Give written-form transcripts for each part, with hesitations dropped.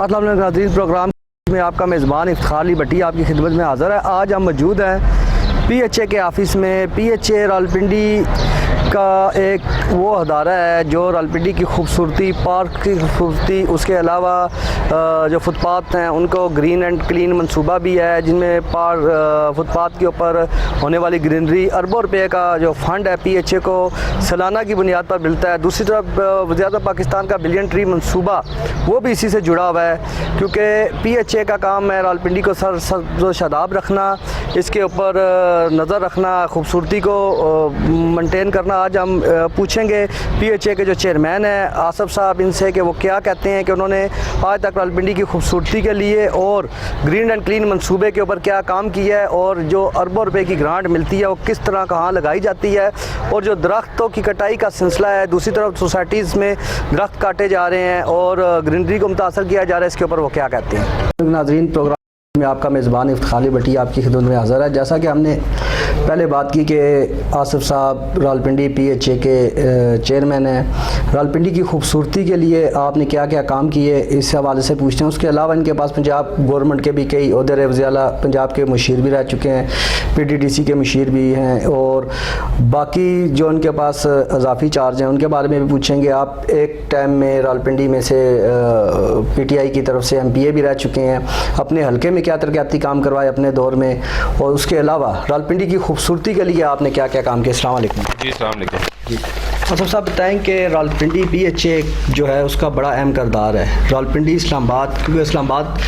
अस्सलाम वालेकुम नाज़रीन, प्रोग्राम में आपका मेज़बान इफ्तिखार अली भट्टी आपकी खिदमत में हाज़िर है। आज हम मौजूद हैं PHA के ऑफ़िस में। PHA रावलपिंडी का एक वो अदारा है जो रावलपिंडी की खूबसूरती, पार्क की खूबसूरती, उसके अलावा जो फुटपाथ हैं उनको ग्रीन एंड क्लीन मंसूबा भी है, जिनमें फुटपाथ के ऊपर होने वाली ग्रीनरी अरबों रुपये का जो फ़ंड है PHA को सालाना की बुनियाद पर मिलता है। दूसरी तरफ वज़ीर पाकिस्तान का बिलियन ट्री मंसूबा वो भी इसी से जुड़ा हुआ है, क्योंकि PHA का काम है रावलपिंडी को सर शादाब रखना, इसके ऊपर नज़र रखना, खूबसूरती को मेंटेन करना। आज हम पूछेंगे PHA के जो चेयरमैन हैं आसफ साहब इनसे कि वो क्या कहते हैं कि उन्होंने आज तक रावलपिंडी की खूबसूरती के लिए और ग्रीन एंड क्लीन मंसूबे के ऊपर क्या काम किया है, और जो अरबों रुपए की ग्रांट मिलती है वो किस तरह कहाँ लगाई जाती है, और जो दरख्तों की कटाई का सिलसिला है, दूसरी तरफ सोसाइटीज़ में दरख्त काटे जा रहे हैं और ग्रीनरी को मुतासर किया जा रहा है, इसके ऊपर वो क्या कहते हैं। नाज़रीन, प्रोग्राम में आपका मेज़बान इफ्तिखार अली भट्टी आपकी खिदमत में हाज़िर है। जैसा कि हमने पहले बात की कि आसिफ साहब रावलपिंडी PHA के चेयरमैन हैं, रावलपिंडी की खूबसूरती के लिए आपने क्या क्या काम किए इस हवाले से पूछते हैं। उसके अलावा इनके पास पंजाब गवर्नमेंट के भी कई ओहदे रहे, वज़ीर आला पंजाब के मुशीर भी रह चुके हैं, PDDC के मुशीर भी हैं, और बाकी जो उनके पास अजाफी चार्ज हैं उनके बारे में भी पूछेंगे। आप एक टाइम में रावलपिंडी में से PTI की तरफ से MPA भी रह चुके हैं, अपने हल्के में क्या तरक्याती काम करवाए अपने दौर में, और उसके अलावा रावलपिंडी की खूबसूरती के लिए आपने क्या क्या काम किया। अस्सलाम वालेकुम। जी अस्सलाम वालेकुम। जी आसफ साहब, बताएं कि रावलपिंडी PHA जो है उसका बड़ा अहम किरदार है। रावलपिंडी इस्लामाबाद, क्योंकि इस्लामाबाद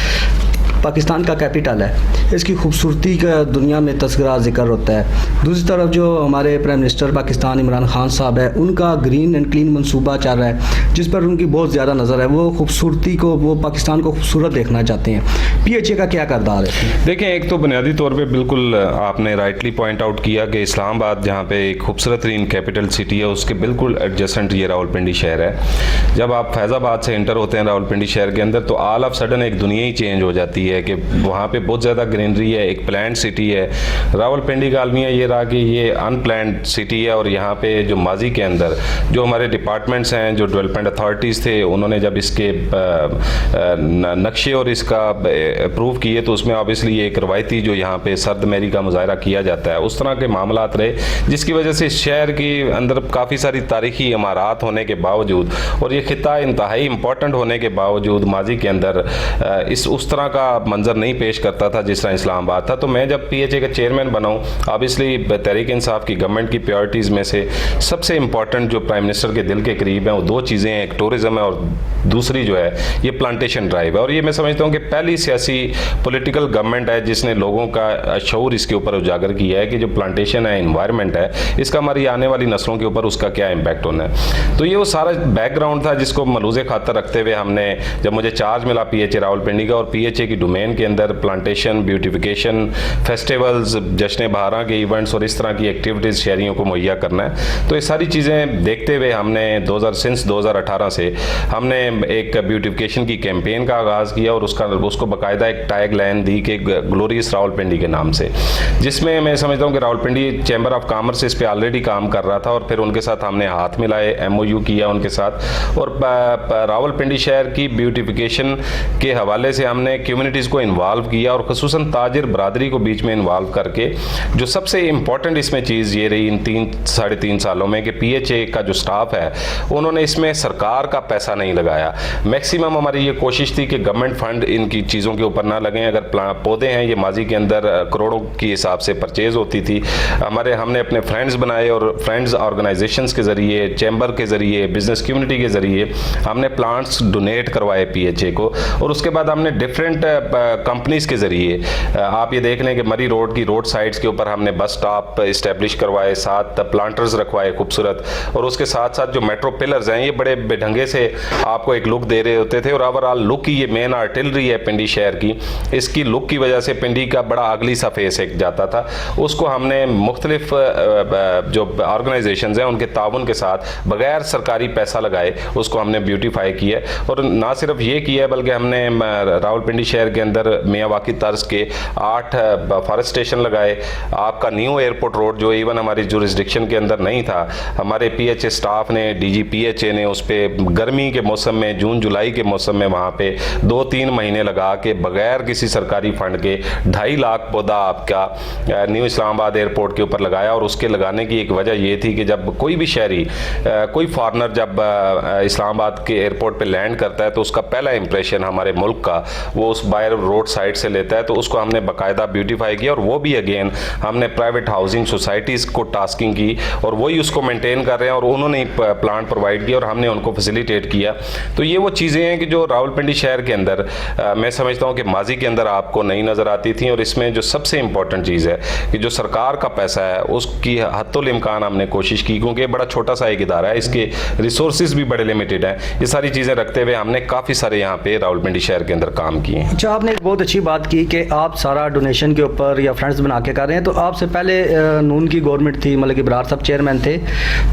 पाकिस्तान का कैपिटल है, इसकी खूबसूरती का दुनिया में तस्करा ज़िक्र होता है। दूसरी तरफ जो हमारे प्राइम मिनिस्टर पाकिस्तान इमरान खान साहब है, उनका ग्रीन एंड क्लीन मंसूबा चल रहा है जिस पर उनकी बहुत ज़्यादा नज़र है। वो खूबसूरती को, वो पाकिस्तान को खूबसूरत देखना चाहते हैं। PHA का क्या किरदार है? देखें, एक तो बुनियादी तौर पे बिल्कुल आपने राइटली पॉइंट आउट किया कि इस्लामाबाद जहाँ पे एक खूबसूरत तरीन कैपिटल सिटी है, उसके बिल्कुल एडजेसेंट ये रावलपिंडी शहर है। जब आप फैज़ाबाद से एंटर होते हैं रावलपिंडी शहर के अंदर, तो ऑल ऑफ सडन एक दुनिया ही चेंज हो जाती है कि वहाँ पे बहुत ज़्यादा ग्रीनरी है, एक प्लान्ड सिटी है। रावलपिंडी का अलमिया ये रहा कि ये अनप्लान्ड सिटी है, और यहाँ पे जो माजी के अंदर जो हमारे डिपार्टमेंट्स हैं, जो डेवलपमेंट अथॉरिटीज़ थे, उन्होंने जब इसके नक्शे और इसका अप्रूव किए, तो उसमें ऑब्वियसली एक रवायती जो यहाँ पे सर्द मेरी का मुजाहरा किया जाता है, उस तरह के मामलात रहे, जिसकी वजह से शहर के अंदर काफ़ी सारी तारीखी इमारात होने के बावजूद और ये खिता इंतहाई इम्पोर्टेंट होने के बावजूद माजी के अंदर उस तरह का मंजर नहीं पेश करता था जिस तरह इस्लामाबाद था। तो मैं जब PHA का चेयरमैन बना हूँ, ऑब्वियसली तहरीक इंसाफ की गवर्नमेंट की प्रायोरिटीज़ में से सबसे इंपॉर्टेंट जो प्राइम मिनिस्टर के दिल के करीब हैं वो दो चीज़ें हैं, एक टूरिज़्म है और दूसरी जो है ये प्लांटेशन ड्राइव है। और ये मैं समझता हूँ कि पहली सियासी पॉलिटिकल गवर्नमेंट है जिसने लोगों का शऊर इसके ऊपर उजागर किया है कि जो प्लांटेशन है, इन्वायरमेंट है, इसका हमारी आने वाली नस्लों के ऊपर उसका क्या इम्पैक्ट होना है। तो ये वो सारा बैकग्राउंड था जिसको मलूज़े खातर रखते हुए हमने, जब मुझे चार्ज मिला PHA रावलपिंडी का और PHA की डोमेन के अंदर प्लांटेशन, ब्यूटिफिकेशन, फेस्टिवल्स, जश्न बहारा के इवेंट्स और इस तरह की एक्टिविटीज़ शहरियों को मुहैया करना है। तो ये सारी चीज़ें देखते हुए हमने 2018 से हमने एक ब्यूटिफिकेशन की कैंपेन का आगाज़ किया और उसको बाकायदा एक टैग लाइन दी कि ग्लोरियस रावलपिंडी के नाम से, जिसमें मैं समझता हूँ कि रावलपिंडी चैम्बर ऑफ कॉमर्स इस पर ऑलरेडी काम कर रहा था, और फिर उनके साथ हमने हाथ मिलाए, MOU किया उनके साथ, और रावलपिंडी शहर की ब्यूटिफिकेशन के हवाले से हमने कम्युनिटीज़ को इन्वॉल्व किया, और ख़ुसूसन ताजिर बरादरी को बीच में इन्वॉल्व करके। जो सबसे इम्पॉर्टेंट इसमें चीज़ ये रही इन 3-3.5 सालों में कि PHA का जो स्टाफ है उन्होंने इसमें सरकार का पैसा नहीं लगाया। मैक्सिमम हमारी ये कोशिश थी कि गवर्नमेंट फंड इनकी चीज़ों के ऊपर ना लगें। अगर पौधे हैं, ये माजी के अंदर करोड़ों की हिसाब से परचेज़ होती थी। हमने अपने फ्रेंड्स बनाए और फ्रेंड्स ऑर्गेनाइजेशंस के ज़रिए, चैम्बर के ज़रिए, बिजनेस कम्युनिटी के ज़रिए हमने प्लांट्स डोनेट करवाए PHA को, और उसके बाद हमने डिफरेंट कंपनीज़ के ज़रिए, आप ये देख लें कि मरी रोड की रोड साइड्स के ऊपर हमने बस स्टॉप इस्टेब्लिश करवाए, साथ प्लांटर्स रखवाए खूबसूरत, और उसके साथ साथ जो मेट्रो पिलर्स हैं ये बड़े बेढंगे से आपको एक लुक दे रहे होते थे। और ओवरऑल लुक की ये मेन आर्टिलरी है पिंडी शहर की, इसकी लुक की वजह से पिंडी का बड़ा अगली सा फेस एक जाता था। उसको हमने मुख्तलिफ जो ऑर्गेनाइजेशंस हैं उनके ताउन के साथ बगैर सरकारी पैसा लगाए उसको हमने ब्यूटीफाई किया, और ना सिर्फ ये किया बल्कि हमने रावलपिंडी शहर के अंदर मियावाकी तर्ज के 8 फॉरेस्ट स्टेशन लगाए। आपका न्यू एयरपोर्ट रोड जो इवन हमारी जुरिस्डिक्शन के अंदर नहीं था, हमारे PHA स्टाफ ने, DG PHA ने उस पर गर्मी के मौसम में, जून जुलाई के मौसम में वहाँ पे 2-3 महीने लगा के बगैर किसी सरकारी फंड के 2.5 लाख पौधा आपका न्यू इस्लामाबाद एयरपोर्ट के ऊपर लगाया। और उसके लगाने की एक वजह ये थी कि जब कोई भी शहरी, कोई फॉरनर जब इस्लामाबाद के एयरपोर्ट पे लैंड करता है तो उसका पहला इंप्रेशन हमारे मुल्क का वो उस बाय रोड साइड से लेता है। तो उसको हमने बाकायदा ब्यूटीफाई किया और वो भी अगेन हमने प्राइवेट हाउसिंग सोसाइटीज़ को टास्किंग की और वही उसको मेंटेन कर रहे हैं और उन्होंने ही प्लांट प्रोवाइड किया और हमने उनको फैसिलिटेट किया। तो ये वो चीज़ें हैं कि जो रावलपिंडी शहर के अंदर मैं समझता हूँ कि माजी के अंदर आपको नहीं नज़र आती थी। और इसमें जो सबसे इंपॉर्टेंट चीज़ है कि जो सरकार का पैसा है उसकी हद्दुल इम्कान हमने कोशिश की, क्योंकि ये बड़ा छोटा सा एक इदारा है, इसके रिसोर्सेज भी बड़े लिमिटेड हैं। ये सारी चीज़ें रखते हुए हमने काफ़ी सारे यहाँ पे रावलपिंडी शहर के अंदर काम किए। अच्छा, आपने एक बहुत अच्छी बात की कि आप सारा डोनेशन के ऊपर या फंड्स बना के कर रहे हैं। तो आपसे पहले नून की गवर्नमेंट थी, मतलब कि बरार साहब चेयरमैन थे,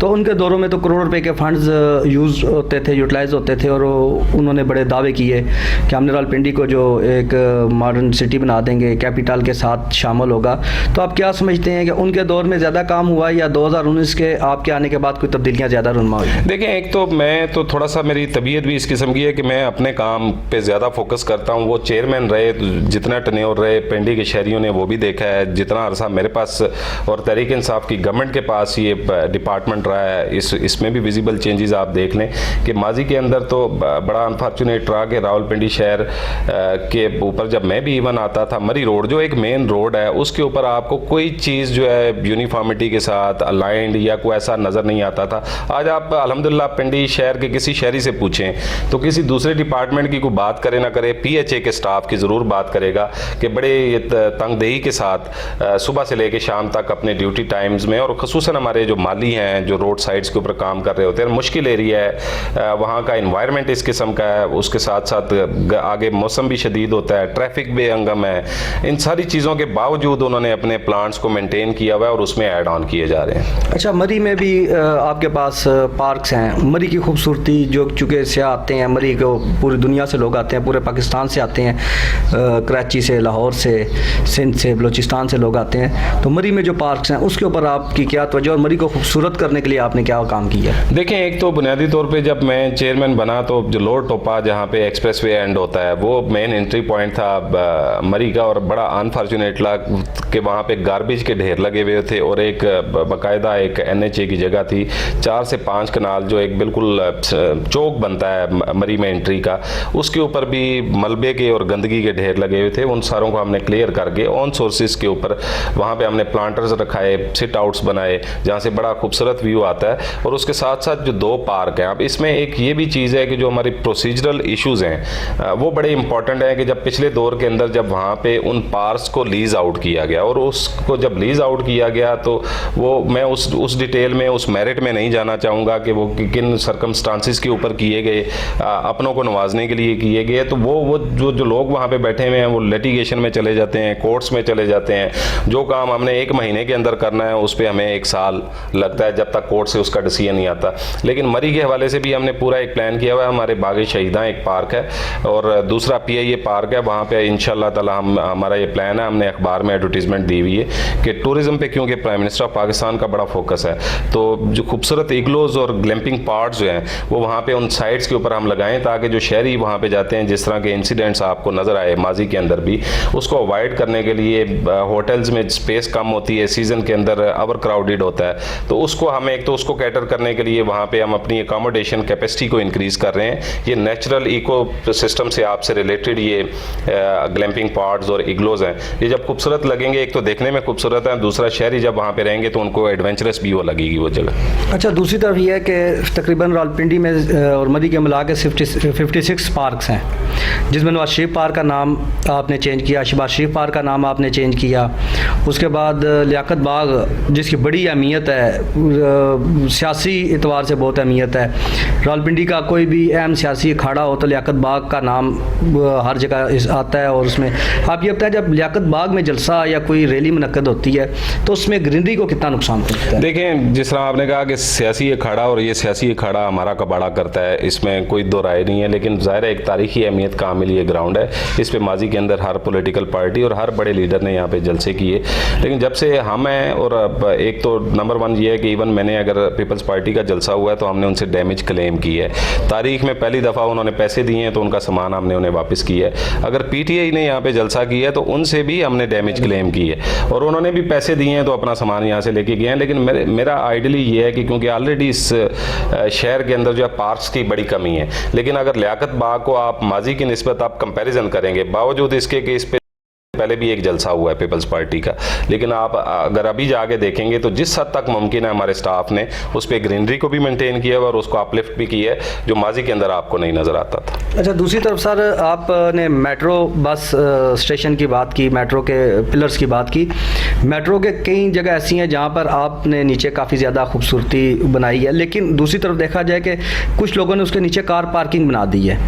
तो उनके दौरों में तो करोड़ रुपए के फंड्स यूज़ होते थे, यूटिलाइज होते थे और उन्होंने बड़े दावे किए कि हमने रावलपिंडी को जो एक मॉडर्न सिटी बना देंगे, कैपिटल के साथ शामिल होगा। तो आप क्या समझते हैं कि उनके दौर में ज़्यादा काम हुआ या 2019 के आपके आने के बाद कोई तब्दीलियाँ ज़्यादा रुनमा हुई? देखें, एक तो मैं तो थोड़ा सा मेरी तबीयत भी इस किस्म की है कि मैं अपने काम पे ज़्यादा फोकस करता हूँ। वो चेयरमैन रहे, जितना टन्योर रहे पिंडी के शहरियों ने वो भी देखा है, जितना अरसा मेरे पास और तहरीक इंसाफ की गवर्नमेंट के पास ये डिपार्टमेंट रहा है, इसमें भी विजिबल चेंजेस आप देख लें कि माजी के अंदर तो बड़ा अनफॉर्चुनेट रहा कि रावलपिंडी शहर के ऊपर जब मैं भी इवन आता था, मरी रोड जो एक मेन रोड है उसके ऊपर आपको कोई चीज़ जो है यूनिफॉर्मिटी के साथ अलाइंड या कोई ऐसा नज़र नहीं आता था। आज आप अल्हम्दुलिल्लाह पिंडी शहर के किसी शहरी से पूछें तो किसी दूसरे डिपार्टमेंट की कोई बात करे ना करे, PHA के स्टाफ की ज़रूर बात करेगा कि बड़े तंगदेही के साथ सुबह से लेकर शाम तक अपने ड्यूटी टाइम्स में, और ख़ुसूसन हमारे जो माली हैं जो रोड साइड्स के ऊपर काम कर रहे होते हैं, मुश्किल एरिया है, वहाँ का इन्वायरमेंट इस किस्म का है, उसके साथ साथ आगे मौसम भी शदीद होता है, ट्रैफिक बेअंगम है। इन सारी चीज़ों के बावजूद उन्होंने अपने प्लांट्स को मेंटेन किया हुआ है और उसमें ऐड ऑन किए जा रहे हैं। अच्छा, मरी में भी आपके पास पार्क्स हैं। मरी की खूबसूरती जो चूँकि सियाह आते हैं, मरी को पूरी दुनिया से लोग आते हैं, पूरे पाकिस्तान से आते हैं, कराची से, लाहौर से, सिंध से, बलूचिस्तान से लोग आते हैं। तो मरी में जो पार्क्स हैं उसके ऊपर आपकी क्या तवज्जो और मरी को खूबसूरत करने के लिए आपने क्या काम किया? देखें, एक तो बुनियादी तौर पे जब मैं चेयरमैन बना तो जो लोअर टोपा जहाँ पे एक्सप्रेसवे एंड होता है वो मेन एंट्री पॉइंट था मरी का, और बड़ा अनफॉर्चुनेट लगा कि वहाँ पे गार्बेज के ढेर लगे हुए थे और एक बाकायदा एक NHA की जगह थी, 4 से 5 कनाल जो एक बिल्कुल चौक बनता है मरी में एंट्री का, उसके ऊपर भी मलबे के और गंदगी के ढेर लगे हुए थे। उन सारों को हमने क्लियर करके ऑन सोर्सेज के ऊपर वहाँ पे हमने प्लांटर्स रखाए, सिट आउट्स बनाए जहाँ से बड़ा खूबसूरत व्यू आता है। और उसके साथ साथ जो 2 पार्क हैं, अब इसमें एक ये भी चीज़ है कि जो हमारी प्रोसीजरल इश्यूज़ हैं वो बड़े इंपॉर्टेंट हैं कि जब पिछले दौर के अंदर जब वहाँ पे उन पार्क्स को लीज आउट किया गया और उसको जब लीज आउट किया गया तो वो मैं उस डिटेल में, उस मेरिट में नहीं जाना चाहूँगा कि वो किन सर्कमस्टांसिस के ऊपर किए गए, अपनों को नवाजने के लिए किए गए। तो वो जो लोग वहाँ पे बैठे हुए हैं वो लिटिगेशन में चले जाते हैं, कोर्ट्स में चले जाते हैं। जो काम हमने 1 महीने के अंदर करना है उस पर हमें 1 साल लगता है जब तक कोर्ट से उसका डिसीजन नहीं आता। लेकिन मरी के हवाले से भी हमने पूरा एक प्लान किया हुआ है। हमारे बाग शहीदा एक पार्क है और दूसरा PIA पार्क है, वहाँ पे इंशाल्लाह ताला हमारा ये प्लान है, हमने अखबार में एडवर्टीजमेंट दी हुई है कि टूरिज्म पे, क्योंकि प्राइम मिनिस्टर ऑफ पाकिस्तान का बड़ा फोकस है, तो जो खूबसूरत इग्लोज और ग्लैम्पिंग पार्ट्स जो हैं वो वहाँ पे उन साइट्स के ऊपर हम लगाएं ताकि जो शहरी वहाँ पे जाते हैं जिस तरह के इंसिडेंट्स आपको नज़र आए माजी के अंदर भी, उसको अवॉइड करने के लिए होटल्स में स्पेस कम होती है, सीज़न के अंदर ओवर क्राउडेड होता है, तो उसको हमें एक तो उसको कैटर करने के लिए वहाँ पे हम अपनी एकोमोडेशन कैपेसिटी को इंक्रीज़ कर रहे हैं। ये नेचुरल इको सिस्टम से आपसे रिलेटेड ये ग्लैम्पिंग पार्ट्स और इग्लोज हैं, ये जब खूबसूरत लगेंगे, एक तो देखने में खूबसूरत है, दूसरा शहरी जब वहाँ पे रहेंगे तो उनको एडवेंचरस भी वो लगेगी वो जगह। अच्छा, दूसरी तरफ ये है कि तकरीबन रावलपिंडी में और मरी के मिला के 56 पार्क्स हैं, जिसमें नवाज शरीफ पार्क का नाम आपने चेंज किया, शहबाज शरीफ पार्क का नाम आपने चेंज किया, उसके बाद लियाकत बाग जिसकी बड़ी अहमियत है, सियासी एतबार से बहुत अहमियत है। रावलपिंडी का कोई भी अहम सियासी अखाड़ा हो तो लियाकत बाग का नाम हर जगह आता है। और उसमें आप ये बताएं, जब लियाकत बाग में जलसा या कोई रैली मुनक्कद होती है तो उसमें ग्रीनरी को कितना नुकसान पहुंचता है? देखें, जिस तरह आपने कहा कि सियासी अखाड़ा, और ये सियासी अखाड़ा हमारा कबाड़ा करता है, इसमें कोई दो राय नहीं है। लेकिन ज़ाहिर है एक तारीखी अहमियत का हामिल ये ग्राउंड है। इस पे माजी के अंदर हर पॉलिटिकल पार्टी और हर बड़े लीडर ने यहाँ पे जलसे किए। लेकिन जब से हम हैं, और एक तो नंबर 1 ये है कि इवन मैंने अगर पीपल्स पार्टी का जलसा हुआ है तो हमने उनसे डैमेज क्लेम की है। तारीख में पहली दफ़ा उन्होंने पैसे दिए हैं तो उनका सामान हमने उन्हें वापस किया है। अगर पीटीआई ने यहाँ पे जलसा किया है तो उनसे भी हमने डैमेज क्लेम की है, और उन्होंने भी पैसे दिए हैं तो अपना सामान यहाँ से लेके गए हैं। लेकिन मेरा आइडियली ये है कि क्योंकि ऑलरेडी इस शहर के अंदर जो है पार्क्स की बड़ी कमी है, लेकिन अगर लियाकत बाग को आप माजी की निस्बत आप कंपैरिजन करेंगे, बावजूद इसके कि इस पे पहले भी एक जलसा हुआ है पीपल्स पार्टी का, लेकिन आप अगर अभी जाके देखेंगे तो जिस हद तक मुमकिन है हमारे स्टाफ ने उस पर ग्रीनरी को भी मेंटेन किया है और उसको अपलिफ्ट भी किया है, जो माजी के अंदर आपको नहीं नज़र आता था। अच्छा, दूसरी तरफ सर, आपने मेट्रो बस स्टेशन की बात की, मेट्रो के पिलर्स की बात की। मेट्रो के कई जगह ऐसी हैं जहाँ पर आपने नीचे काफ़ी ज़्यादा खूबसूरती बनाई है, लेकिन दूसरी तरफ देखा जाए कि कुछ लोगों ने उसके नीचे कार पार्किंग बना दी है,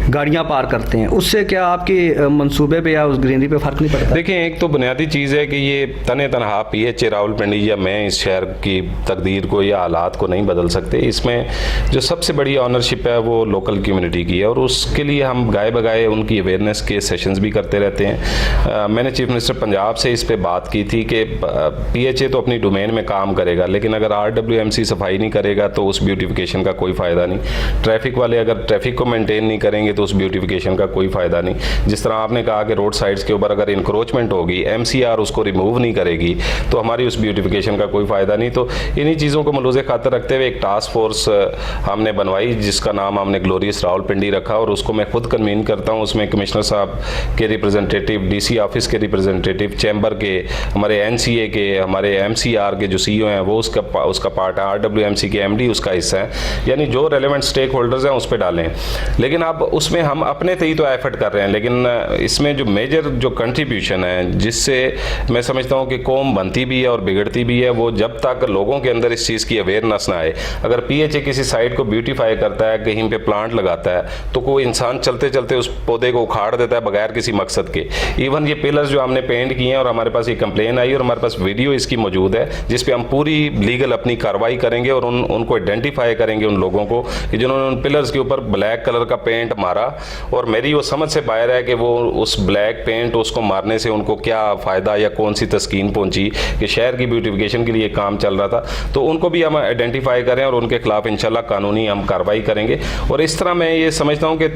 गाड़ियाँ पार्क करते हैं। उससे क्या आपके मंसूबे पे या उस ग्रीनरी पे फ़र्क नहीं पड़ता? देखिए, एक तो बुनियादी चीज़ है कि ये तने तनहा पीएचए रावलपिंडी या मैं इस शहर की तकदीर को या हालात को नहीं बदल सकते। इसमें जो सबसे बड़ी ऑनरशिप है वो लोकल कम्युनिटी की है, और उसके लिए हम गाए बगाए उनकी अवेयरनेस के सेशंस भी करते रहते हैं। मैंने चीफ मिनिस्टर पंजाब से इस पे बात की थी कि पीएचए तो अपनी डोमेन में काम करेगा, लेकिन अगर आरडब्ल्यूएमसी सफाई नहीं करेगा तो उस ब्यूटिफिकेशन का कोई फ़ायदा नहीं। ट्रैफिक वाले अगर ट्रैफिक को मेंटेन नहीं करेंगे तो उस ब्यूटिफिकेशन का कोई फ़ायदा नहीं। जिस तरह आपने कहा कि रोड साइड्स के ऊपर अगर इंक्रोचमेंट होगी, एमसीआर उसको रिमूव नहीं करेगी तो हमारी उस ब्यूटिफिकेशन का कोई फ़ायदा नहीं। तो इन्हीं चीज़ों को मलूज़े खातर रखते हुए एक टास्क फोर्स हमने बनवाई जिसका नाम हमने ग्लोरियस रावलपिंडी रखा, और उसको मैं खुद कन्वीन करता हूँ। उसमें कमिश्नर साहब के रिप्रेजेंटेटिव, डीसी ऑफिस के रिप्रेजेंटेटिव, चैम्बर के, हमारे एनसीए के, हमारे एमसीआर के जो सीईओ हैं वो उसका पार्ट है, आरडब्ल्यूएमसी के एमडी उसका हिस्सा है, यानी जो रेलेवेंट स्टेक होल्डर्स हैं उस पर डालें। लेकिन अब उसमें हम अपने तय तो एफर्ट कर रहे हैं, लेकिन इसमें जो मेजर जो कंट्रीब्यूशन है जिससे मैं समझता हूँ कि कौम बनती भी है और बिगड़ती भी है, वो जब तक लोगों के अंदर इस चीज़ की अवेयरनेस ना आए। अगर पीएचए किसी साइट को ब्यूटीफाई करता है, कहीं पे प्लांट लगाता है, तो कोई इंसान चलते चलते उस पौधे को उखाड़ देता है बगैर किसी मकसद के। इवन ये पिलर्स जो हमने पेंट किए हैं, और हमारे पास ये कंप्लेन आई और हमारे पास वीडियो इसकी मौजूद है जिस पे हम पूरी लीगल अपनी कार्रवाई करेंगे और उनको आइडेंटिफाई करेंगे उन लोगों को कि जिन्होंने उन पिलर्स के ऊपर ब्लैक कलर का पेंट मारा। और मेरी वो समझ से बाहर है कि वो उस ब्लैक पेंट उसको मारने से उनको क्या फ़ायदा या कौन सी तस्कीन पहुंची कि शहर की ब्यूटिफिकेशन के लिए काम चल रहा था। तो उनको भी हम आइडेंटिफाई करें और उनके खिलाफ इंशाल्लाह कानूनी हम कार्रवाई करेंगे। और इस तरह मैं ये समझता हूँ कि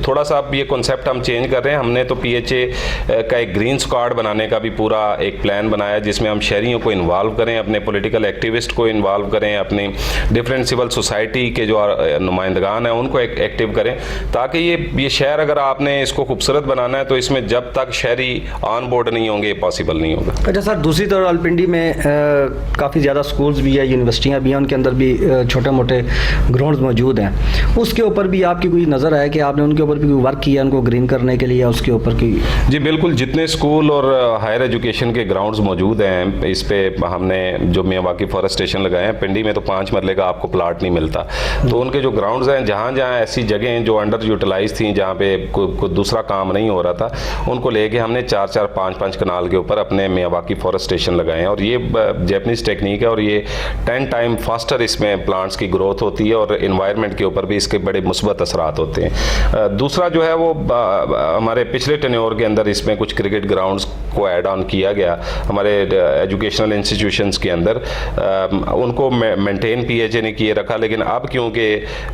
थोड़ा सा ये कॉन्सेप्ट हम चेंज कर रहे हैं। हमने तो पीएचए का एक ग्रीन स्क्वाड बनाने का भी पूरा एक प्लान बनाया जिसमें हम शहरियों को इन्वॉल्व करें, अपने पॉलिटिकल एक्टिविस्ट को इन्वॉल्व करें, अपनी डिफरेंट सिविल सोसाइटी के जो नुमाइंदगान हैं उनको एक्टिव करें, ताकि ये शहर अगर आपने इसको खूबसूरत बनाना है तो इसमें जब तक शहरी ऑन बोर्ड नहीं होंगे पॉसिबल नहीं होगा। अच्छा सर, दूसरी तरफ रावलपिंडी में काफ़ी ज़्यादा स्कूल्स भी है, यूनिवर्सिटियाँ भी हैं, उनके अंदर भी छोटे मोटे ग्राउंड्स मौजूद हैं। उसके ऊपर भी आपकी कोई नज़र है कि आपने उनके ऊपर भी कोई वर्क किया उनको ग्रीन करने के लिए, उसके ऊपर की? जी बिल्कुल, जितने स्कूल और हायर एजुकेशन के ग्राउंड्स मौजूद हैं इस पे हमने जो मियावाकी फॉरेस्ट स्टेशन लगाए हैं। पिंडी में तो 5 मरले का आपको प्लाट नहीं मिलता, तो उनके जो ग्राउंड्स हैं जहाँ जहाँ ऐसी जगह जो अंडर यूटिलाइज थी, जहाँ पे कोई दूसरा काम नहीं हो रहा था, उनको लेके हमने 4-4, 5-5 कनाल के ऊपर अपने मियावाकी फॉरेस्ट स्टेशन लगाए हैं। और ये जैपनीज टेक्निक है और ये 10 टाइम फास्टर इसमें प्लांट्स की ग्रोथ होती है और इन्वायरमेंट के ऊपर भी इसके बड़े मुस्बत असरात होते हैं। दूसरा जो है वो हमारे पिछले टेन्योर के अंदर इसमें कुछ क्रिकेट ग्राउंड्स को ऐड ऑन किया गया हमारे एजुकेशनल इंस्टीट्यूशंस के अंदर, उनको मेंटेन पीएचए ने किए रखा। लेकिन अब क्योंकि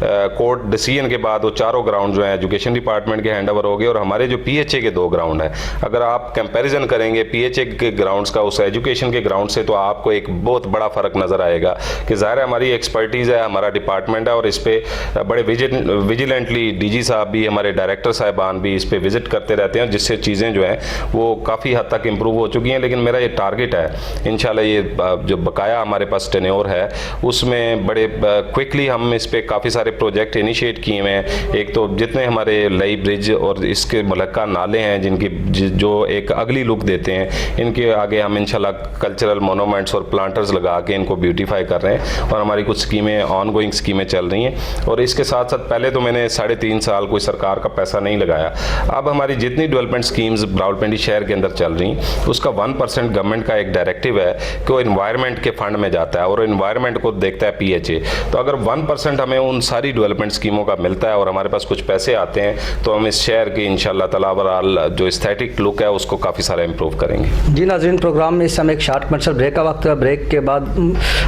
कोर्ट डिसीजन के बाद वो चारों ग्राउंड जो है एजुकेशन डिपार्टमेंट के हैंड ओवर हो गए और हमारे जो पीएचए के 2 ग्राउंड है, अगर आप कंपैरिजन करेंगे पीएचए के ग्राउंड्स का उस एजुकेशन के ग्राउंड से, तो आपको एक बहुत बड़ा फर्क नजर आएगा कि ज़ाहिर है हमारी एक्सपर्टीज़ है, हमारा डिपार्टमेंट है और इस पे बड़े विजिलेंटली डीजी साहब भी, हमारे डायरेक्टर साहिबान भी इस पे विजिट करते रहते हैं, जिससे चीज़ें जो हैं वो काफ़ी हद तक इम्प्रूव हो चुकी हैं। लेकिन मेरा टारगेट है इंशाल्लाह ये जो बकाया हमारे पास टेन्योर है उसमें बड़े क्विकली हम इस पे काफ़ी सारे प्रोजेक्ट इनिशिएट किए हुए हैं। एक तो जितने हमारे लई ब्रिज और इसके मुलक्का नाले हैं जिनकी जो एक अगली लुक देते हैं, इनके आगे हम इंशाल्लाह कल्चरल मोनूमेंट्स और प्लांटर्स लगा के इनको ब्यूटीफाई कर रहे हैं और हमारी कुछ स्कीमें ऑनगोइंग स्कीमें चल रही हैं। और इसके साथ साथ पहले तो मैंने 3.5 साल कोई सरकार का पैसा नहीं लगाया। अब हमारी जितनी डेवलपमेंट स्कीम्स रावलपिंडी शहर के अंदर चल रही उसका 1% गवर्नमेंट का एक डायरेक्टिव है कि वो इन्वायरमेंट के फंड में जाता है और इन्वायरमेंट को देखता है PHA। तो अगर 1% हमें उन सारी डेवलपमेंट स्कीमों का मिलता है और हमारे पास कुछ पैसे आते हैं तो हम इस शहर की इंशाल्लाह ताला ओवरऑल जो एस्थेटिक लुक है उसको काफ़ी सारा इम्प्रूव करेंगे। जी नाज़रीन, प्रोग्राम में इस समय एक शार्ट कमर्शियल ब्रेक का वक्त है। ब्रेक के बाद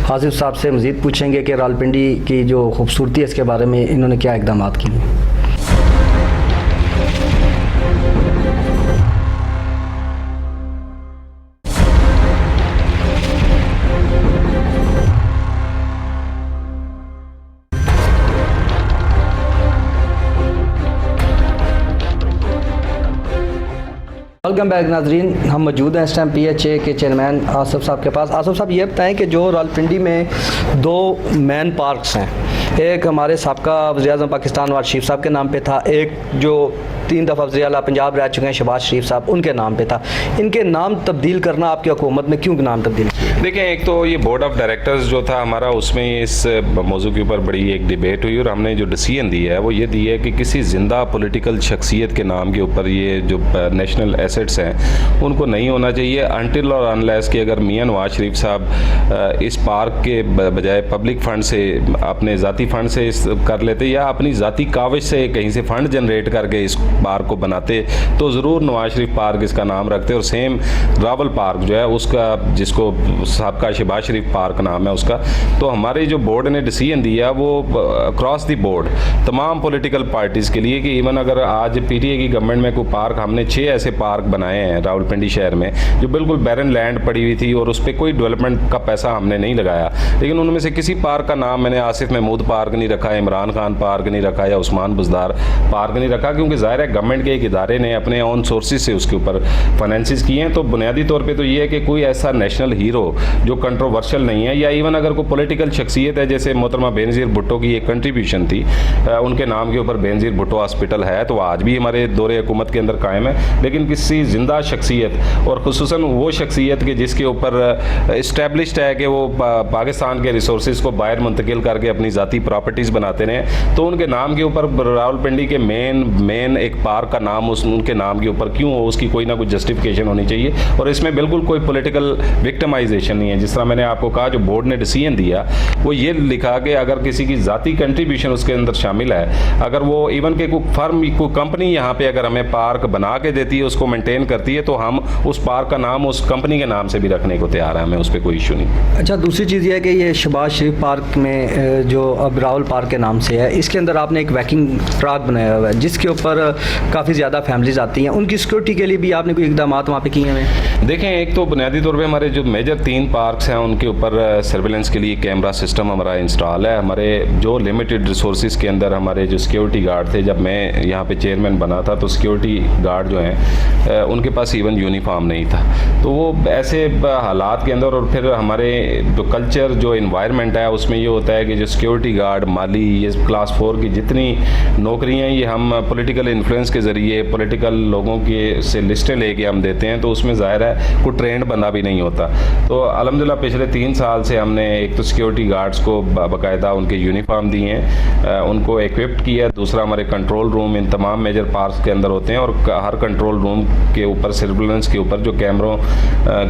हाजिर साहब से मज़ीद पूछेंगे कि रावलपिंडी की जो खूबसूरती है इसके बारे में इन्होंने क्या इक़दाम किए। वेलकम बैक नाजरीन, हम मौजूद हैं इस टाइम PHA के चेयरमैन आसिफ साहब के पास। आसिफ साहब, ये बताएं कि जो रावलपिंडी में 2 मेन पार्क्स हैं, एक हमारे साबका वज़ीर-ए-आज़म पाकिस्तान नवाज शरीफ साहब के नाम पे था, एक जो 3 दफ़ा वज़ीर आला पंजाब रह चुके हैं शहबाज शरीफ साहब, उनके नाम पे था। इनके नाम तब्दील करना आपकी हुकूमत में क्यों नाम तब्दील किया? देखें, एक तो ये बोर्ड ऑफ डायरेक्टर्स जो था हमारा, उसमें इस मौजू के ऊपर बड़ी एक डिबेट हुई और हमने जो डिसीजन दिया है वो ये दिया है कि किसी जिंदा पॉलिटिकल शख्सियत के नाम के ऊपर ये जो नेशनल एसेट्स हैं उनको नहीं होना चाहिए अनटिल और अनलेस कि अगर मियां नवाज शरीफ साहब इस पार्क के बजाय पब्लिक फंड से, अपने ज़ाती फंड से कर लेते या अपनी ज़ाती काविश से कहीं से फ़ंड जनरेट करके इस पार्क को बनाते तो ज़रूर नवाज शरीफ पार्क इसका नाम रखते। और सेम रावल पार्क जो है उसका, जिसको साबका शहबाज शरीफ पार्क नाम है उसका, तो हमारे जो बोर्ड ने डिसीजन दिया वो अक्रॉस द बोर्ड तमाम पॉलिटिकल पार्टीज़ के लिए कि इवन अगर आज PTA की गवर्नमेंट में कोई पार्क, हमने 6 ऐसे पार्क बनाए हैं रावलपिंडी शहर में जो बिल्कुल बैरन लैंड पड़ी हुई थी और उस पर कोई डेवलपमेंट का पैसा हमने नहीं लगाया, लेकिन उनमें से किसी पार्क का नाम मैंने आसिफ महमूद पार्क नहीं रखा, इमरान खान पार्क नहीं रखा या उस्मान बुज़दार पार्क नहीं रखा, क्योंकि ज़ाहिर है गवर्नमेंट के एक इदारे ने अपने ऑन सोर्सेज से उसके ऊपर फाइनेंसिस किए हैं। तो बुनियादी तौर पर तो ये है कि कोई ऐसा नेशनल हीरो जो कंट्रोवर्शियल नहीं है या इवन अगर कोई पॉलिटिकल शख्सियत है, जैसे मोहतरमा बेनज़ीर भुट्टो की एक कंट्रीब्यूशन थी, उनके नाम के ऊपर बेनज़ीर भुट्टो हॉस्पिटल है तो आज भी हमारे दौरे हुकूमत के अंदर कायम है, लेकिन किसी जिंदा शख्सियत और खुसूसन वो शख्सियत के जिसके ऊपर इस्टेब्लिश्ड है कि वो पाकिस्तान के रिसोर्सेज को बाहर मुंतकिल करके अपनी ज़ाती प्रॉपर्टीज़ बनाते रहे, तो उनके नाम के ऊपर रावलपिंडी के मेन एक पार्क का नाम उनके नाम के ऊपर क्यों हो, उसकी कोई ना कोई जस्टिफिकेशन होनी चाहिए। और इसमें बिल्कुल कोई पॉलिटिकल विक्टिमाइजेशन नहीं है। जिस तरह मैंने आपको कहा, जो बोर्ड ने डिसीजन दिया वो ये लिखा कि अगर किसी की ज़ाती कंट्रीब्यूशन उसके अंदर शामिल है, अगर वो इवन के कोई फर्म, कोई कंपनी यहाँ पे अगर हमें पार्क बना के देती है, उसको मेंटेन करती है, तो हम उस पार्क का नाम उस कंपनी के नाम से भी रखने को तैयार है, हमें उस पर कोई इशू नहीं। अच्छा, दूसरी चीज़ ये है कि ये शहबाज शरीफ पार्क में जो अब रावल पार्क के नाम से है, इसके अंदर आपने एक वैकिंग ट्रैक बनाया हुआ है जिसके ऊपर काफ़ी ज़्यादा फैमिलीज आती हैं, उनकी सिक्योरिटी के लिए भी आपने कोई इकदाम वहाँ पे किए हैं? देखें, एक तो बुनियादी तौर पे हमारे जो मेजर 3 पार्क्स हैं उनके ऊपर सर्विलेंस के लिए कैमरा सिस्टम हमारा इंस्टॉल है। हमारे जो लिमिटेड रिसोर्सेज के अंदर हमारे जो सिक्योरिटी गार्ड थे, जब मैं यहाँ पे चेयरमैन बना था तो सिक्योरिटी गार्ड जो हैं उनके पास इवन यूनिफॉर्म नहीं था, तो वो ऐसे हालात के अंदर, और फिर हमारे जो कल्चर, जो इन्वायरमेंट है उसमें ये होता है कि जो सिक्योरिटी गार्ड, माली, ये क्लास 4 की जितनी नौकरियाँ ये हम पॉलिटिकल इन्फ्लुएंस के ज़रिए पॉलिटिकल लोगों के से लिस्टें लेके हम देते हैं, तो उसमें ज़ाहिर है कोई ट्रेंड बंदा भी नहीं होता। तो अल्हम्दुलिल्लाह पिछले 3 साल से हमने एक तो सिक्योरिटी गार्ड्स को बाकायदा उनके यूनिफॉर्म दिए हैं, उनको इक्विप्ड किया। दूसरा, हमारे कंट्रोल रूम इन तमाम मेजर पार्क्स के अंदर होते हैं और हर कंट्रोल रूम के ऊपर सर्विलेंस के ऊपर जो कैमरों